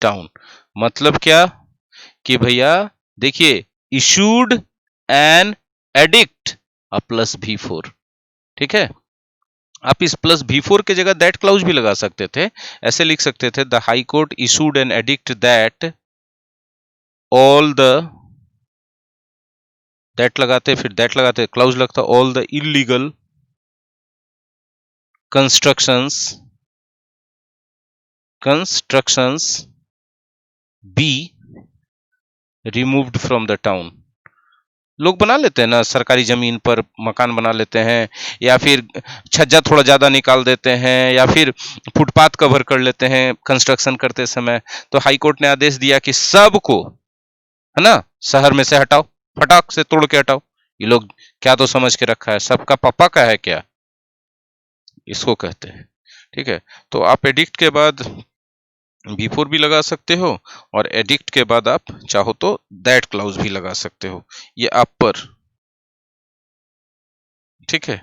A: town मतलब क्या कि भैया देखिए issued an addict plus V4, ठीक है। आप इस प्लस V4 के जगह दैट क्लाउज भी लगा सकते थे, ऐसे लिख सकते थे the high court issued an addict that all the, that लगाते फिर दैट लगाते क्लाउज लगता all the illegal constructions be removed from the town. लोग बना लेते हैं ना सरकारी जमीन पर मकान बना लेते हैं, या फिर छज्जा थोड़ा ज्यादा निकाल देते हैं, या फिर फुटपाथ कवर कर लेते हैं कंस्ट्रक्शन करते समय। तो हाई कोर्ट ने आदेश दिया कि सबको, है ना, शहर में से हटाओ, फटाक से तोड़ के हटाओ। ये लोग क्या तो समझ के रखा है, सबका पापा का है क्या, इसको कहते हैं, ठीक है। तो आप एडिक्ट के बाद V4 भी लगा सकते हो, और एडिक्ट के बाद आप चाहो तो दैट क्लाउज भी लगा सकते हो, ये आप पर, ठीक है।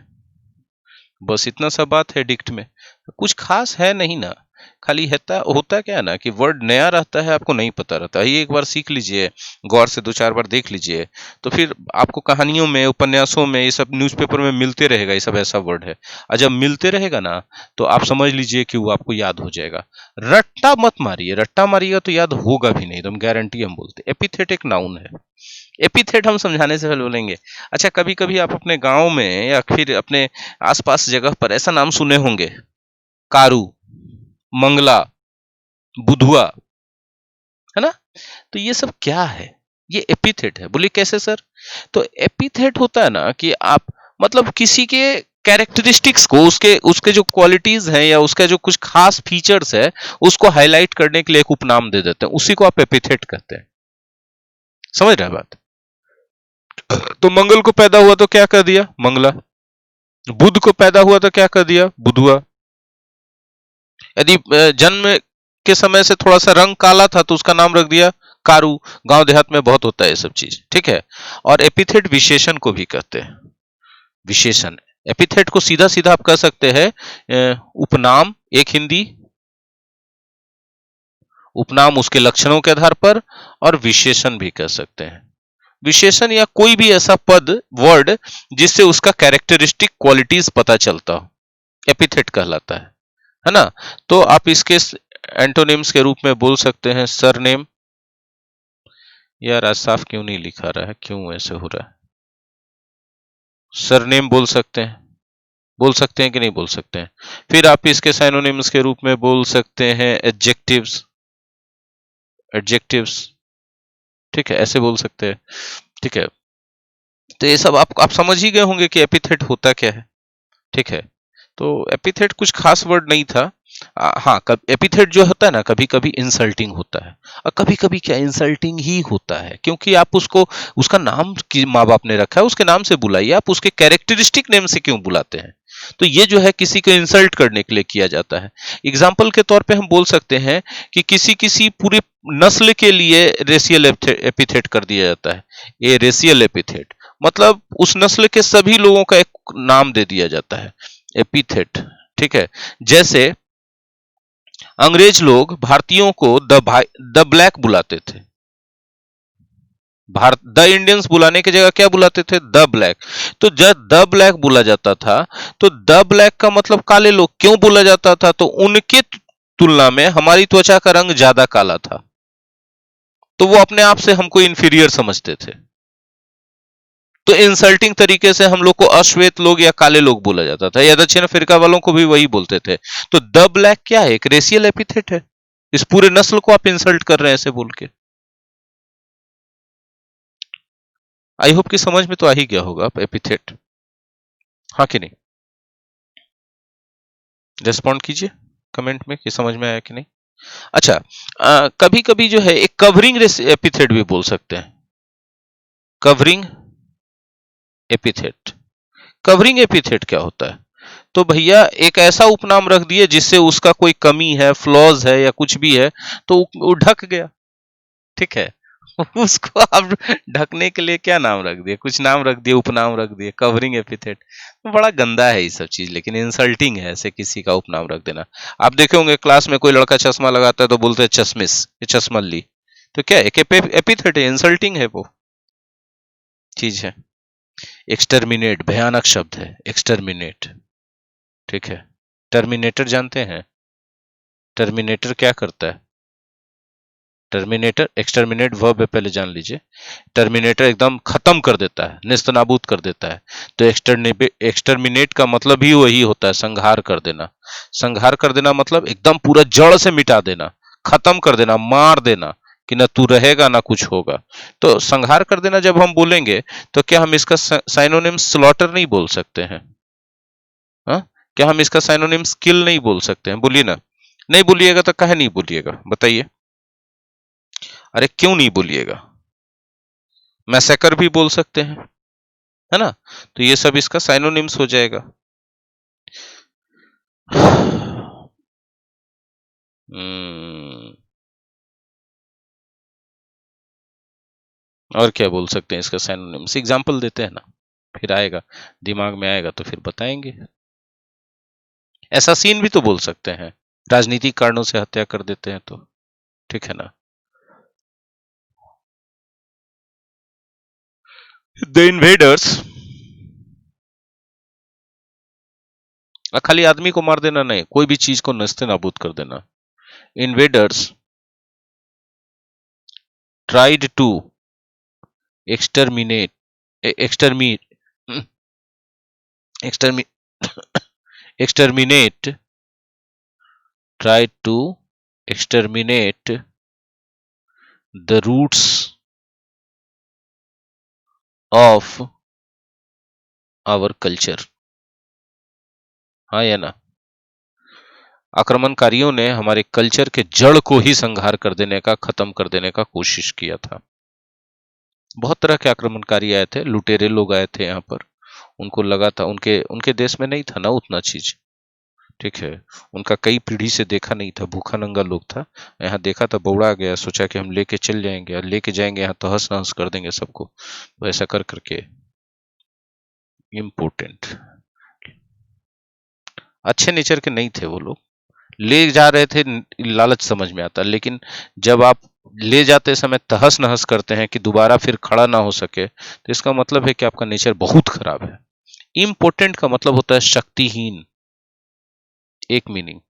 A: बस इतना सा बात है एडिक्ट में, कुछ खास है नहीं ना, खाली होता क्या है ना कि वर्ड नया रहता है, आपको नहीं पता रहता है। ये एक बार सीख लीजिए, गौर से 2-4 बार देख लीजिए, तो फिर आपको कहानियों में, उपन्यासों में, ये सब न्यूज़पेपर में मिलते रहेगा, ये सब ऐसा वर्ड है। और जब मिलते रहेगा ना तो आप समझ लीजिए कि वो आपको याद हो जाएगा। रट्टा मत मारिए, रट्टा मारिएगा तो याद होगा भी नहीं, एकदम गारंटी हम बोलते। एपिथेट एक नाउन है, एपिथेट हम समझाने से पहले बोलेंगे। अच्छा, कभी कभी आप अपने गांव में या फिर अपने आसपास जगह पर ऐसा नाम सुने होंगे, कारू, मंगला, बुधुआ, है ना। तो ये सब क्या है, ये एपिथेट है। बोलिए कैसे सर? तो एपिथेट होता है ना कि आप मतलब किसी के कैरेक्टरिस्टिक्स को, उसके उसके जो क्वालिटीज हैं या उसका जो कुछ खास फीचर्स है, उसको हाईलाइट करने के लिए एक उपनाम दे देते हैं, उसी को आप एपिथेट कहते हैं। समझ रहे हैं बात? तो मंगल को पैदा हुआ तो क्या कर दिया, मंगला। बुध को पैदा हुआ तो क्या कर दिया, बुधुआ। यदि जन्म के समय से थोड़ा सा रंग काला था तो उसका नाम रख दिया कारू। गांव देहात में बहुत होता है ये सब चीज, ठीक है। और एपिथेट विशेषण को भी कहते हैं, विशेषण। एपिथेट को सीधा सीधा आप कह सकते हैं उपनाम, एक हिंदी उपनाम उसके लक्षणों के आधार पर, और विशेषण भी कह सकते हैं। विशेषण या कोई भी ऐसा पद, वर्ड, जिससे उसका कैरेक्टरिस्टिक क्वालिटीज पता चलता हो, एपिथेट कहलाता है ना। तो आप इसके एंटोनिम्स के रूप में बोल सकते हैं सरनेम। यार आज साफ क्यों नहीं लिखा रहा है, क्यों ऐसे हो रहा है? सरनेम बोल सकते हैं कि नहीं बोल सकते हैं। फिर आप इसके साइनोनिम्स के रूप में बोल सकते हैं एडजेक्टिव्स, ठीक है, ऐसे बोल सकते हैं, ठीक है। तो ये सब आप समझ ही गए होंगे कि एपिथेट होता क्या है, ठीक है। तो एपिथेट कुछ खास वर्ड नहीं था। हाँ, एपिथेट जो होता है ना, कभी कभी इंसल्टिंग होता है, और कभी कभी क्या इंसल्टिंग ही होता है, क्योंकि आप उसको, उसका नाम कि माँ बाप ने रखा है, उसके नाम से बुलाइए, आप उसके कैरेक्टरिस्टिक नेम से क्यों बुलाते हैं? तो ये जो है किसी को इंसल्ट करने के लिए किया जाता है। एग्जाम्पल के तौर पे हम बोल सकते हैं कि किसी किसी पूरे नस्ल के लिए रेशियल एपिथेट कर दिया जाता है। ये रेशियल एपिथेट मतलब उस नस्ल के सभी लोगों का एक नाम दे दिया जाता है, एपिथेट, ठीक है। जैसे अंग्रेज लोग भारतीयों को द ब्लैक बुलाते थे, भारत द इंडियंस बुलाने की जगह क्या बुलाते थे, द ब्लैक। तो जब द ब्लैक बोला जाता था तो द ब्लैक का मतलब काले लोग क्यों बोला जाता था, तो उनके तुलना में हमारी त्वचा का रंग ज्यादा काला था, तो वो अपने आप से हमको इंफीरियर समझते थे। तो इंसल्टिंग तरीके से हम लोग को अश्वेत लोग या काले लोग बोला जाता था, या दक्षिण अफ्रीका वालों को भी वही बोलते थे। तो द ब्लैक क्या है, एक रेशियल एपिथेट है। इस पूरे नस्ल को आप इंसल्ट कर रहे हैं ऐसे बोल के। आई होप कि समझ में तो आ ही गया होगा आप एपिथेट, हाँ कि नहीं? रेस्पॉन्ड कीजिए कमेंट में कि समझ में आया कि नहीं। अच्छा, कभी कभी जो है एक कवरिंग एपिथेट भी बोल सकते हैं, कवरिंग एपिथेट। कवरिंग एपिथेट क्या होता है? तो भैया एक ऐसा उपनाम रख दिए जिससे उसका कोई कमी है, फ्लॉज है या कुछ भी है, तो वो ढक गया। ठीक है। उसको आप ढकने के लिए क्या नाम रख दिए, कुछ नाम रख दिए, उपनाम रख दिए, कवरिंग एपिथेट। बड़ा गंदा है ये सब चीज, लेकिन इंसल्टिंग है ऐसे किसी का उपनाम रख देना। आप देखे होंगे क्लास में कोई लड़का चश्मा लगाता है तो बोलते हैं चश्मिस, ये चश्मल्ली। तो क्या एक एपिथेट है, इंसल्टिंग है वो चीज है। एक्सटर्मिनेट भयानक शब्द है, एक्सटर्मिनेट। ठीक है। टर्मिनेटर जानते हैं? टर्मिनेटर क्या करता है? टर्मिनेटर, एक्सटर्मिनेट वर्ब है, पहले जान लीजिए। टर्मिनेटर एकदम खत्म कर देता है, नेस्तनाबूद कर देता है। तो एक्सटर्मिनेट का मतलब ही वही होता है, संहार कर देना। संहार कर देना मतलब एकदम पूरा जड़ से मिटा देना, खत्म कर देना, मार देना, कि ना तू रहेगा ना कुछ होगा। तो संहार कर देना जब हम बोलेंगे, तो क्या हम इसका साइनोनिम स्लॉटर नहीं बोल सकते हैं? हाँ? क्या हम इसका साइनोनिम स्किल नहीं बोल सकते हैं? बोलिए ना। नहीं बोलिएगा तो कहे नहीं बोलिएगा, बताइए। अरे क्यों नहीं बोलिएगा? मैसेकर भी बोल सकते हैं, है ना? तो ये सब इसका साइनोनिम्स हो जाएगा। और क्या बोल सकते हैं इसका साइनोनिम्स? एग्जाम्पल देते हैं ना, फिर आएगा दिमाग में, आएगा तो फिर बताएंगे। एसासीन भी तो बोल सकते हैं, राजनीतिक कारणों से हत्या कर देते हैं तो, ठीक है ना? द इन्वेडर्स, खाली आदमी को मार देना नहीं, कोई भी चीज को नस्ते नाबूद कर देना। Invaders tried to exterminate extermi extermi exterminate tried to exterminate the roots of our culture। हाँ या ना? आक्रमणकारियों ने हमारे कल्चर के जड़ को ही संहार कर देने का, खत्म कर देने का कोशिश किया था। बहुत तरह के आक्रमणकारी आए थे, लुटेरे लोग आए थे यहाँ पर। उनको लगा था उनके उनके देश में नहीं था ना उतना चीज, ठीक है। उनका कई पीढ़ी से देखा नहीं था, भूखा नंगा लोग था। यहाँ देखा था, बौड़ा गया, सोचा कि हम लेके चल जाएंगे और लेके जाएंगे यहाँ तहस नहस कर देंगे सबको। वैसा कर करके इम्पोर्टेंट, अच्छे नेचर के नहीं थे वो लोग। ले जा रहे थे, लालच समझ में आता, लेकिन जब आप ले जाते समय तहस नहस करते हैं कि दोबारा फिर खड़ा ना हो सके, तो इसका मतलब है कि आपका नेचर बहुत खराब है। इम्पोर्टेंट का मतलब होता है शक्तिहीन, एक मीनिंग,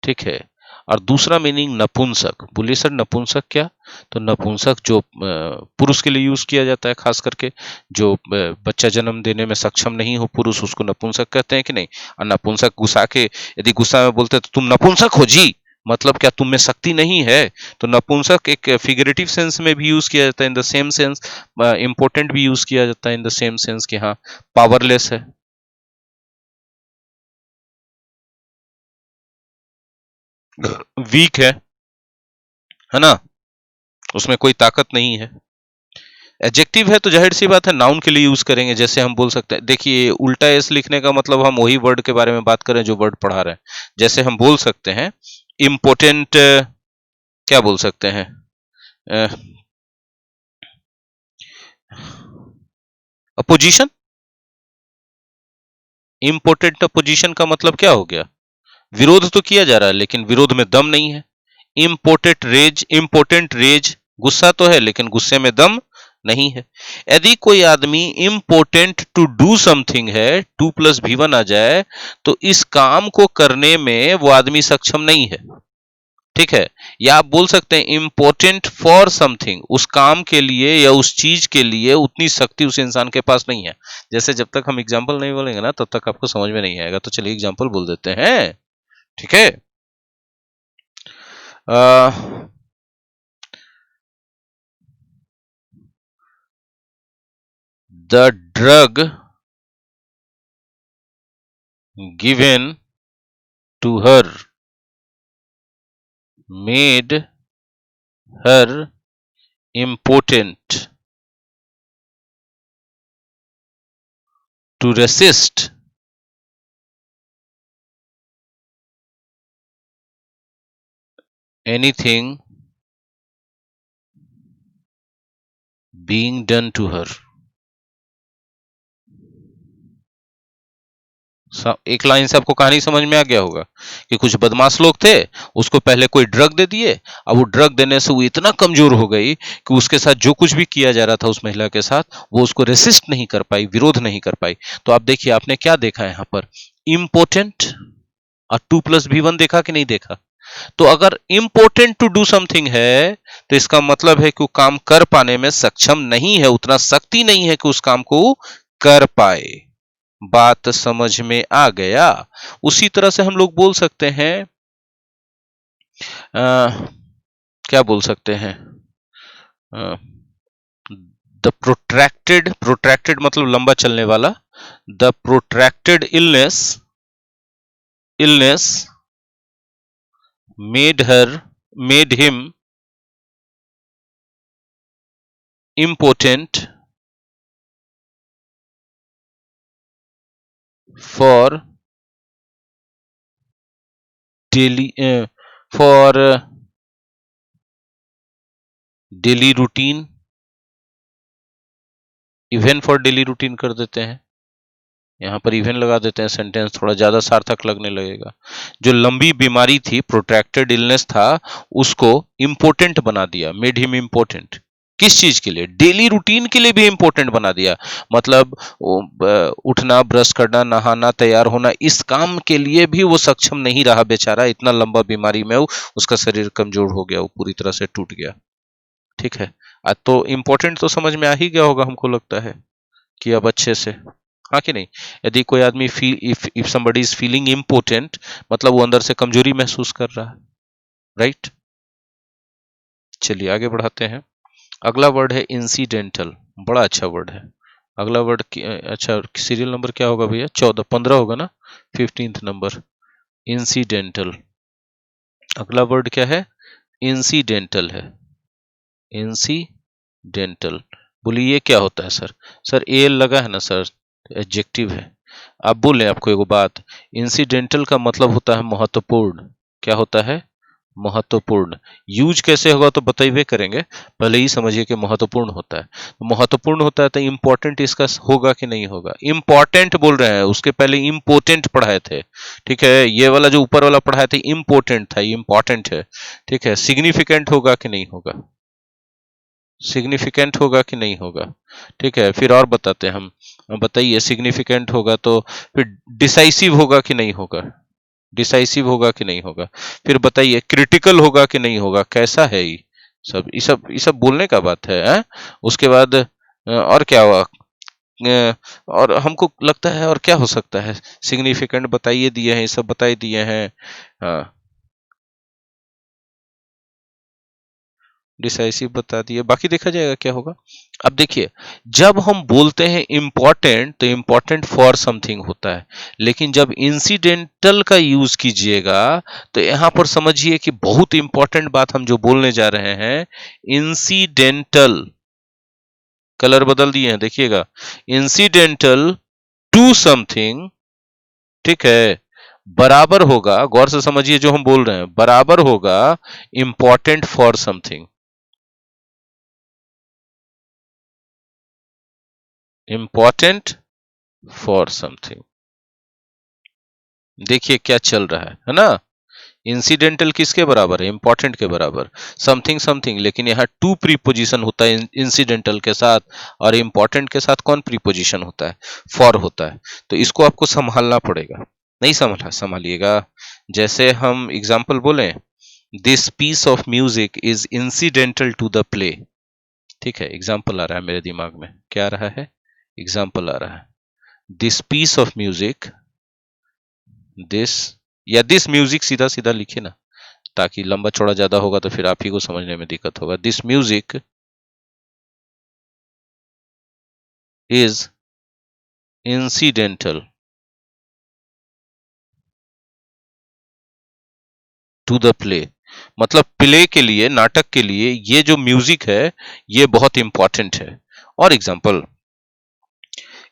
A: ठीक है। और दूसरा मीनिंग नपुंसक। बोलिए सर नपुंसक क्या? तो नपुंसक जो पुरुष के लिए यूज किया जाता है, खास करके जो बच्चा जन्म देने में सक्षम नहीं हो पुरुष, उसको नपुंसक कहते हैं कि नहीं? और नपुंसक गुस्सा के, यदि गुस्सा में बोलते तो तुम नपुंसक हो जी, मतलब क्या तुम में शक्ति नहीं है? तो नपुंसक एक फिगरेटिव सेंस में भी यूज किया जाता है, in the same sense. Important भी यूज किया जाता है इन द सेम सेंस कि हाँ पावरलेस है। वीक है ना? उसमें कोई ताकत नहीं है। एडजेक्टिव है तो जाहिर सी बात है नाउन के लिए यूज करेंगे। जैसे हम बोल सकते हैं, देखिए उल्टा एस लिखने का मतलब हम वही वर्ड के बारे में बात करें जो वर्ड पढ़ा रहे हैं। जैसे हम बोल सकते हैं इम्पोर्टेंट, क्या बोल सकते हैं, अपोजिशन। इम्पोर्टेंट अपोजिशन का मतलब क्या हो गया? विरोध तो किया जा रहा है लेकिन विरोध में दम नहीं है। इम्पोर्टेंट रेज, गुस्सा तो है लेकिन गुस्से में दम नहीं है। यदि कोई आदमी इम्पोर्टेंट टू डू समथिंग है, 2+V1 आ जाए, तो इस काम को करने में वो आदमी सक्षम नहीं है, ठीक है। या आप बोल सकते हैं इम्पोर्टेंट फॉर समथिंग, उस काम के लिए या उस चीज के लिए उतनी शक्ति उस इंसान के पास नहीं है। जैसे जब तक हम एग्जाम्पल नहीं बोलेंगे ना तब तक आपको समझ में नहीं आएगा, तो चलिए एग्जाम्पल बोल देते हैं, ठीक है। The drug given to her made her impotent to resist anything being done to her। एक लाइन से आपको कहानी समझ में आ गया होगा कि कुछ बदमाश लोग थे, उसको पहले कोई ड्रग दे दिए। अब वो ड्रग देने से वो इतना कमजोर हो गई कि उसके साथ जो कुछ भी किया जा रहा था उस महिला के साथ, वो उसको रेसिस्ट नहीं कर पाई, विरोध नहीं कर पाई। तो आप देखिए, आपने क्या देखा यहाँ पर, इम्पोर्टेंट और 2+V1 देखा कि नहीं देखा? तो अगर इम्पोर्टेंट टू डू समथिंग है तो इसका मतलब है कि वो काम कर पाने में सक्षम नहीं है, उतना शक्ति नहीं है कि उस काम को कर पाए। बात समझ में आ गया? उसी तरह से हम लोग बोल सकते हैं, क्या बोल सकते हैं, द प्रोट्रैक्टेड मतलब लंबा चलने वाला, the protracted illness made him impotent for daily daily routine, even for daily routine कर देते हैं, यहां पर इवन लगा देते हैं, सेंटेंस थोड़ा ज्यादा सार्थक लगने लगेगा। जो लंबी बीमारी थी, प्रोट्रैक्टेड इलनेस था, उसको इंपोर्टेंट बना दिया, मेड हिम इंपोर्टेंट। किस चीज के लिए? डेली रूटीन के लिए भी इंपॉर्टेंट बना दिया। मतलब उठना, ब्रश करना, नहाना, तैयार होना, इस काम के लिए भी वो सक्षम नहीं रहा बेचारा। इतना लंबा बीमारी में उसका शरीर कमजोर हो गया, वो पूरी तरह से टूट गया। ठीक है, तो इंपॉर्टेंट तो समझ में आ ही गया होगा हमको लगता है कि अब अच्छे से, हाँ कि नहीं? यदि कोई आदमी if somebody is feeling important, मतलब वो अंदर से कमजोरी महसूस कर रहा है, राइट? चलिए आगे बढ़ाते हैं। अगला वर्ड है इंसिडेंटल, बड़ा अच्छा वर्ड है। अगला वर्ड अच्छा, सीरियल नंबर क्या होगा भैया? 14, 15 होगा ना, 15th नंबर, इंसिडेंटल। अगला वर्ड क्या है? इंसिडेंटल है, इंसिडेंटल। बोलिए ये क्या होता है सर? सर ए लगा है ना सर, एडजेक्टिव है। आप बोले, आपको एगो बात, इंसिडेंटल का मतलब होता है महत्वपूर्ण। क्या होता है? महत्वपूर्ण। यूज कैसे होगा तो बताइए करेंगे, पहले ही समझिए कि महत्वपूर्ण होता है। तो महत्वपूर्ण होता है तो इंपॉर्टेंट इसका होगा कि नहीं होगा? इंपॉर्टेंट बोल रहे हैं, उसके पहले इंपोर्टेंट पढ़ाए थे। ठीक है, ये वाला जो ऊपर वाला पढ़ाए थे इंपोर्टेंट था, इंपॉर्टेंट है। ठीक है, सिग्निफिकेंट होगा कि नहीं होगा? सिग्निफिकेंट होगा कि नहीं होगा? ठीक है, फिर और बताते हैं हम। बताइए, सिग्निफिकेंट होगा तो फिर डिसाइसिव होगा कि नहीं होगा? डिसाइसिव होगा कि नहीं होगा? फिर बताइए, क्रिटिकल होगा कि नहीं होगा? कैसा है ये सब? ये सब बोलने का बात है? उसके बाद और क्या हुआ? और हमको लगता है और क्या हो सकता है? सिग्निफिकेंट बताइए दिए हैं, ये सब बताई दिए हैं। हाँ, डिसाइसिव बता दिए, बाकी देखा जाएगा क्या होगा। अब देखिए, जब हम बोलते हैं इंपॉर्टेंट तो इंपॉर्टेंट फॉर समथिंग होता है, लेकिन जब इंसिडेंटल का यूज कीजिएगा तो यहां पर समझिए कि बहुत इंपॉर्टेंट बात हम जो बोलने जा रहे हैं, इंसिडेंटल, कलर बदल दिए हैं देखिएगा, इंसिडेंटल टू समथिंग, ठीक है, बराबर होगा, गौर से समझिए जो हम बोल रहे हैं, बराबर होगा important for something. Important for something. देखिए क्या चल रहा है ना? इंसिडेंटल किसके बराबर है? इंपॉर्टेंट के बराबर। समथिंग समथिंग, लेकिन यहाँ टू प्रीपोजिशन होता है इंसिडेंटल के साथ, और इंपॉर्टेंट के साथ कौन प्रीपोजिशन होता है? फॉर होता है। तो इसको आपको संभालना पड़ेगा, नहीं संभालिएगा। जैसे हम एग्जाम्पल बोले, this piece of music is incidental to the play. ठीक है, एग्जाम्पल आ रहा है मेरे दिमाग में, क्या आ रहा है? एग्जाम्पल आ रहा है, this piece of music, this, या दिस म्यूजिक सीधा सीधा लिखे ना, ताकि लंबा चौड़ा ज्यादा होगा तो फिर आप ही को समझने में दिक्कत होगा। This music is incidental to the play, मतलब प्ले के लिए, नाटक के लिए ये जो म्यूजिक है ये बहुत इंपॉर्टेंट है। और एग्जाम्पल,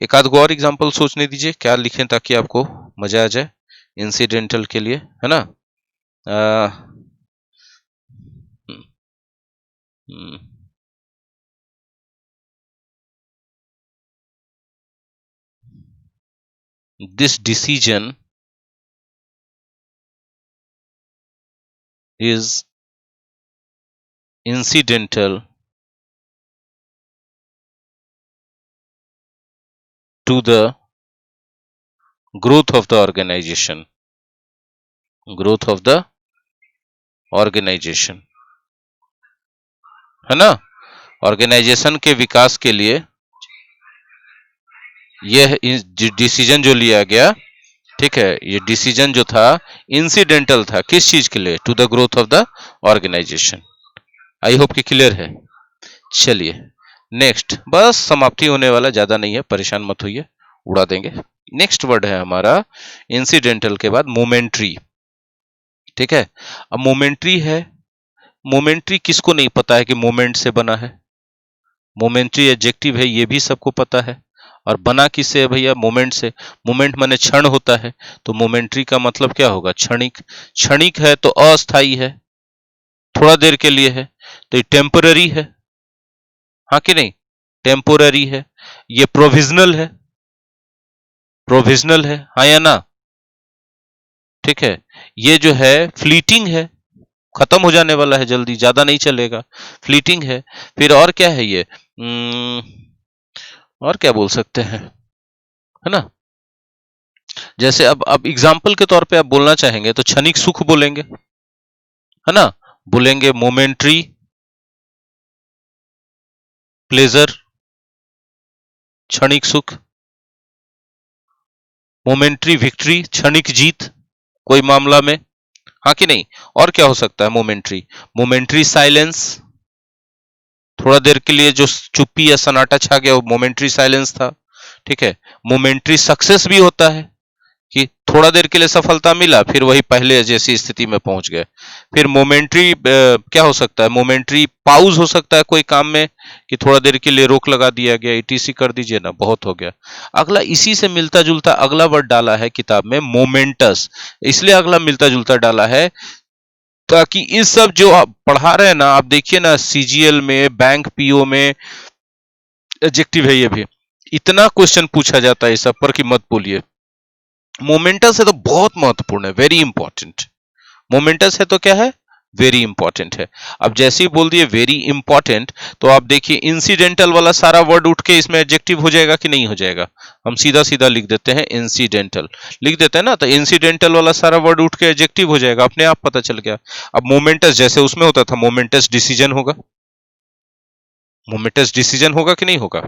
A: एक आध गो और एग्जाम्पल सोचने दीजिए, क्या लिखें ताकि आपको मजा आ जाए इंसिडेंटल के लिए, है ना? आ, हम्म, हम्म, this decision is incidental to the growth of the organization. Growth of the organization, है ना। ऑर्गेनाइजेशन के विकास के लिए यह डिसीजन जो लिया गया, ठीक है, ये डिसीजन जो था इंसिडेंटल था, किस चीज के लिए, to the growth of the organization. I hope कि क्लियर है। चलिए नेक्स्ट, बस समाप्ति होने वाला, ज्यादा नहीं है, परेशान मत होइए, उड़ा देंगे। नेक्स्ट वर्ड है हमारा इंसिडेंटल के बाद मोमेंट्री, ठीक है। अब मोमेंट्री है, मोमेंट्री किसको नहीं पता है कि मोमेंट से बना है। मोमेंट्री एडजेक्टिव है, ये भी सबको पता है। और बना किससे है भैया, मोमेंट से। मोमेंट माने क्षण होता है, तो मोमेंट्री का मतलब क्या होगा, क्षणिक। क्षणिक है तो अस्थाई है, थोड़ा देर के लिए है, तो ये टेम्पररी है, हाँ कि नहीं, टेम्पोररी है। ये प्रोविजनल है, प्रोविजनल है, हाँ या ना, ठीक है। ये जो है फ्लीटिंग है, खत्म हो जाने वाला है जल्दी, ज्यादा नहीं चलेगा, फ्लीटिंग है। फिर और क्या है ये, और क्या बोल सकते हैं, है ना। जैसे अब एग्जाम्पल के तौर पे आप बोलना चाहेंगे तो क्षणिक सुख बोलेंगे, है ना, बोलेंगे मोमेंट्री प्लेजर, क्षणिक सुख। मोमेंट्री विक्ट्री, क्षणिक जीत कोई मामला में, हाँ कि नहीं। और क्या हो सकता है मोमेंट्री, मोमेंट्री साइलेंस, थोड़ा देर के लिए जो चुप्पी या सन्नाटा छा गया वो मोमेंट्री साइलेंस था, ठीक है। मोमेंट्री सक्सेस भी होता है कि थोड़ा देर के लिए सफलता मिला, फिर वही पहले जैसी स्थिति में पहुंच गए। फिर मोमेंट्री क्या हो सकता है, मोमेंट्री पाउज हो सकता है कोई काम में, कि थोड़ा देर के लिए रोक लगा दिया गया, ईटीसी कर दीजिए ना, बहुत हो गया। अगला इसी से मिलता जुलता अगला वर्ड डाला है किताब में, मोमेंटस। इसलिए अगला मिलता जुलता डाला है ताकि इस सब जो आप पढ़ा रहे हैं ना, आप देखिए ना सीजीएल में, बैंक पीओ में, एडजेक्टिव है ये भी, इतना क्वेश्चन पूछा जाता है इस सब पर कि मत बोलिए। मोमेंटस है तो बहुत महत्वपूर्ण है, वेरी इंपॉर्टेंट। मोमेंटस है तो क्या है, वेरी इंपॉर्टेंट है। अब जैसे ही बोल दिए वेरी इंपॉर्टेंट, तो आप देखिए इंसिडेंटल वाला सारा वर्ड उठ के इसमें एडजेक्टिव हो जाएगा कि नहीं हो जाएगा। हम सीधा सीधा लिख देते हैं इंसिडेंटल, लिख देते हैं ना, तो इंसिडेंटल वाला सारा वर्ड उठ के एडजेक्टिव हो जाएगा, अपने आप पता चल गया। अब मोमेंटस जैसे उसमें होता था, मोमेंटस डिसीजन होगा, मोमेंटस डिसीजन होगा कि नहीं होगा,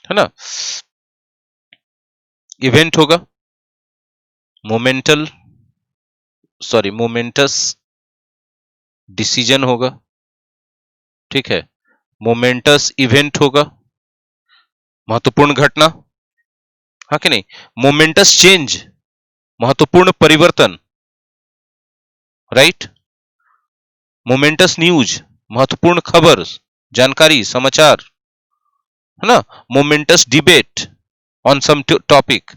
A: है ना। इवेंट होगा, मोमेंटल सॉरी मोमेंटस डिसीजन होगा, ठीक है। मोमेंटस इवेंट होगा, महत्वपूर्ण घटना, हाँ कि नहीं। मोमेंटस चेंज, महत्वपूर्ण परिवर्तन, राइट। मोमेंटस न्यूज, महत्वपूर्ण खबर, जानकारी, समाचार, है ना। Momentous debate on some topic,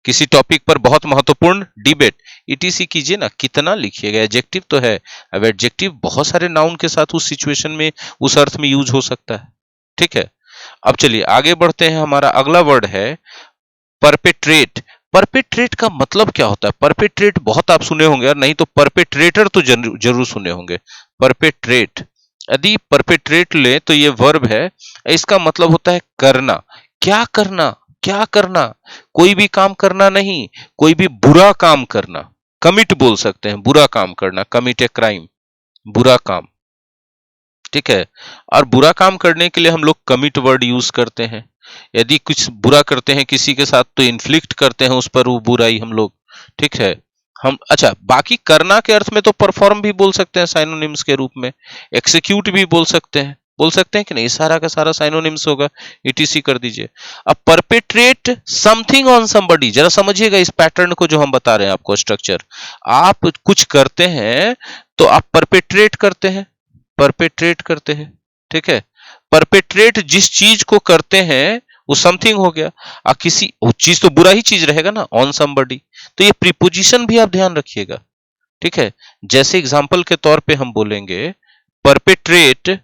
A: किसी टॉपिक पर बहुत महत्वपूर्ण डिबेट, ईटीसी कीजिए ना, कितना लिखिएगा। एडजेक्टिव तो है, अब एडजेक्टिव बहुत सारे नाउन के साथ उस सिचुएशन में, उस अर्थ में यूज हो सकता है, ठीक है। अब चलिए आगे बढ़ते हैं, हमारा अगला वर्ड है परपेट्रेट। परपेट्रेट का मतलब क्या होता है, परपेट्रेट बहुत आप सुने होंगे, और नहीं तो परपेट्रेटर तो जरूर सुने होंगे। परपेट्रेट, यदि परपेट्रेट ले तो ये वर्ब है, इसका मतलब होता है करना। क्या करना, क्या करना, कोई भी काम करना नहीं, कोई भी बुरा काम करना। कमिट बोल सकते हैं, बुरा काम करना, कमिट ए क्राइम, बुरा काम, ठीक है। और बुरा काम करने के लिए हम लोग कमिट वर्ड यूज करते हैं। यदि कुछ बुरा करते हैं किसी के साथ तो इन्फ्लिक्ट करते हैं उस पर वो बुराई हम लोग, ठीक है। हम अच्छा, बाकी करना के अर्थ में तो परफॉर्म भी बोल सकते हैं साइनोनिम्स के रूप में, एक्सिक्यूट भी बोल सकते हैं कि नहीं, सारा का सारा साइनोनिम्स होगा, ईटीसी कर दीजिए। अब परपेट्रेट समथिंग ऑन समबडी, जरा समझिएगा इस पैटर्न को जो हम बता रहे हैं आपको, स्ट्रक्चर। आप कुछ करते हैं तो आप परपेट्रेट करते हैं, परपेट्रेट करते हैं, ठीक है। परपेट्रेट जिस चीज को करते हैं वो समथिंग हो गया, और किसी वो चीज तो बुरा ही चीज रहेगा ना, ऑन समबडी। तो ये प्रीपोजिशन भी आप ध्यान रखिएगा, ठीक है। जैसे एग्जांपल के तौर पे हम बोलेंगे perpetrate,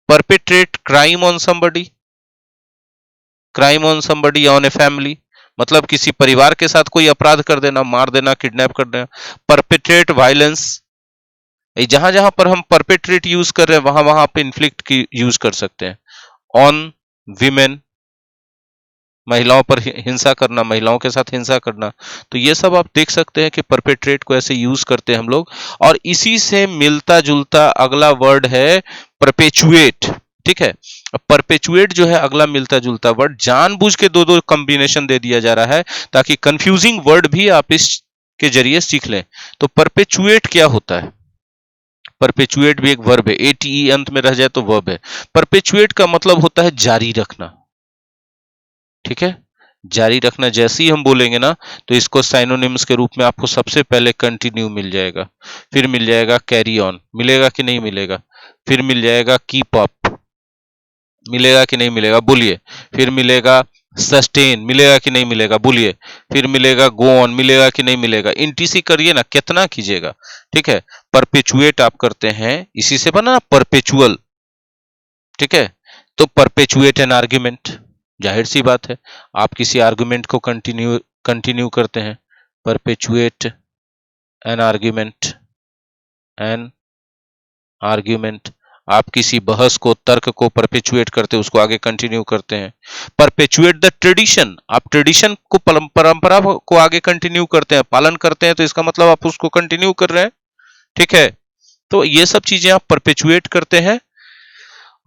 A: perpetrate crime on somebody, crime on somebody, on a family, मतलब किसी परिवार के साथ कोई अपराध कर देना, मार देना, किडनैप कर देना। परपेट्रेट वायलेंस, जहां जहां पर हम परपेट्रेट यूज कर रहे हैं वहां वहां आप इन्फ्लिक्ट की यूज कर सकते हैं। ऑन विमेन, महिलाओं पर हिंसा करना, महिलाओं के साथ हिंसा करना। तो ये सब आप देख सकते हैं कि परपेट्रेट को ऐसे यूज करते हैं हम लोग। और इसी से मिलता जुलता अगला वर्ड है परपेचुएट। ठीक है, अब परपेचुएट जो है अगला मिलता जुलता वर्ड, जानबूझ के दो दो कॉम्बिनेशन दे दिया जा रहा है ताकि कंफ्यूजिंग वर्ड भी आप इस के जरिए सीख लें। तो परपेचुएट क्या होता है? परपेचुएट भी एक वर्ब है, एटी अंत में रह जाए तो वर्ब है। परपेचुएट का मतलब होता है जारी रखना। ठीक है, जारी रखना। जैसे ही हम बोलेंगे ना तो इसको साइनोनिम्स के रूप में आपको सबसे पहले कंटिन्यू मिल जाएगा, फिर मिल जाएगा कैरी ऑन, मिलेगा कि नहीं मिलेगा, फिर मिल जाएगा कीप अप, मिलेगा कि नहीं मिलेगा, बोलिए, फिर मिलेगा सस्टेन, मिलेगा कि नहीं मिलेगा, बोलिए, फिर मिलेगा गो ऑन, मिलेगा कि नहीं मिलेगा। इंटीसी करिए ना, कितना कीजिएगा। ठीक है, परपेचुएट आप करते हैं, इसी से बना ना परपेचुअल। ठीक है, तो परपेचुएट एन आर्ग्यूमेंट, जाहिर सी बात है आप किसी आर्गुमेंट को कंटिन्यू करते हैं। Perpetuate an argument, an argument, आप किसी बहस को, तर्क को परपेचुएट करते हैं, उसको आगे कंटिन्यू करते हैं। परपेचुएट द ट्रेडिशन, आप ट्रेडिशन को, परंपरा को आगे कंटिन्यू करते हैं, पालन करते हैं, तो इसका मतलब आप उसको कंटिन्यू कर रहे हैं। ठीक है, तो ये सब चीजें आप परपेचुएट करते हैं।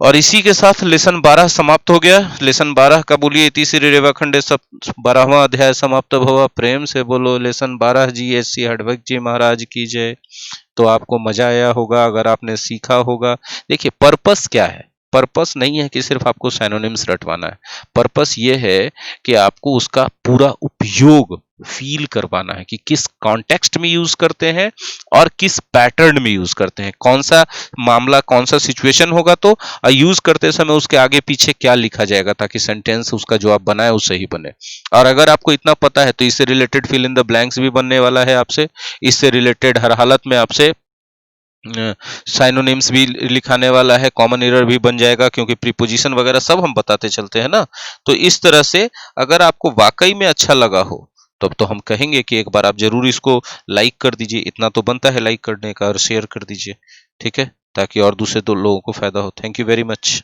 A: और इसी के साथ लेसन 12 समाप्त हो गया। लेसन 12 का बोलिए, इति श्री रेवाखंडे सब 12वां अध्याय समाप्त भवा। प्रेम से बोलो लेसन 12 जी एस सी हडभग जी महाराज की जय। तो आपको मजा आया होगा अगर आपने सीखा होगा। देखिए पर्पस क्या है, पर्पस नहीं है कि सिर्फ आपको साइनोनिम्स रटवाना है, पर्पस ये है कि आपको उसका पूरा उपयोग फील करवाना है कि किस कॉन्टेक्स्ट में यूज करते हैं और किस पैटर्न में यूज करते हैं, कौन सा मामला, कौन सा सिचुएशन होगा तो यूज करते समय उसके आगे पीछे क्या लिखा जाएगा ताकि सेंटेंस उसका जो आप बनाए वो सही बने। और अगर आपको इतना पता है तो इससे related fill in the blanks भी बनने वाला है आपसे, इससे रिलेटेड हर हालत में आपसे साइनोनिम्स भी लिखाने वाला है, कॉमन एरर भी बन जाएगा क्योंकि प्रीपोजिशन वगैरह सब हम बताते चलते हैं ना। तो इस तरह से अगर आपको वाकई में अच्छा लगा हो तब तो हम कहेंगे कि एक बार आप जरूर इसको लाइक कर दीजिए, इतना तो बनता है लाइक करने का, और शेयर कर दीजिए। ठीक है, ताकि और दूसरे दो लोगों को फायदा हो। Thank you very much.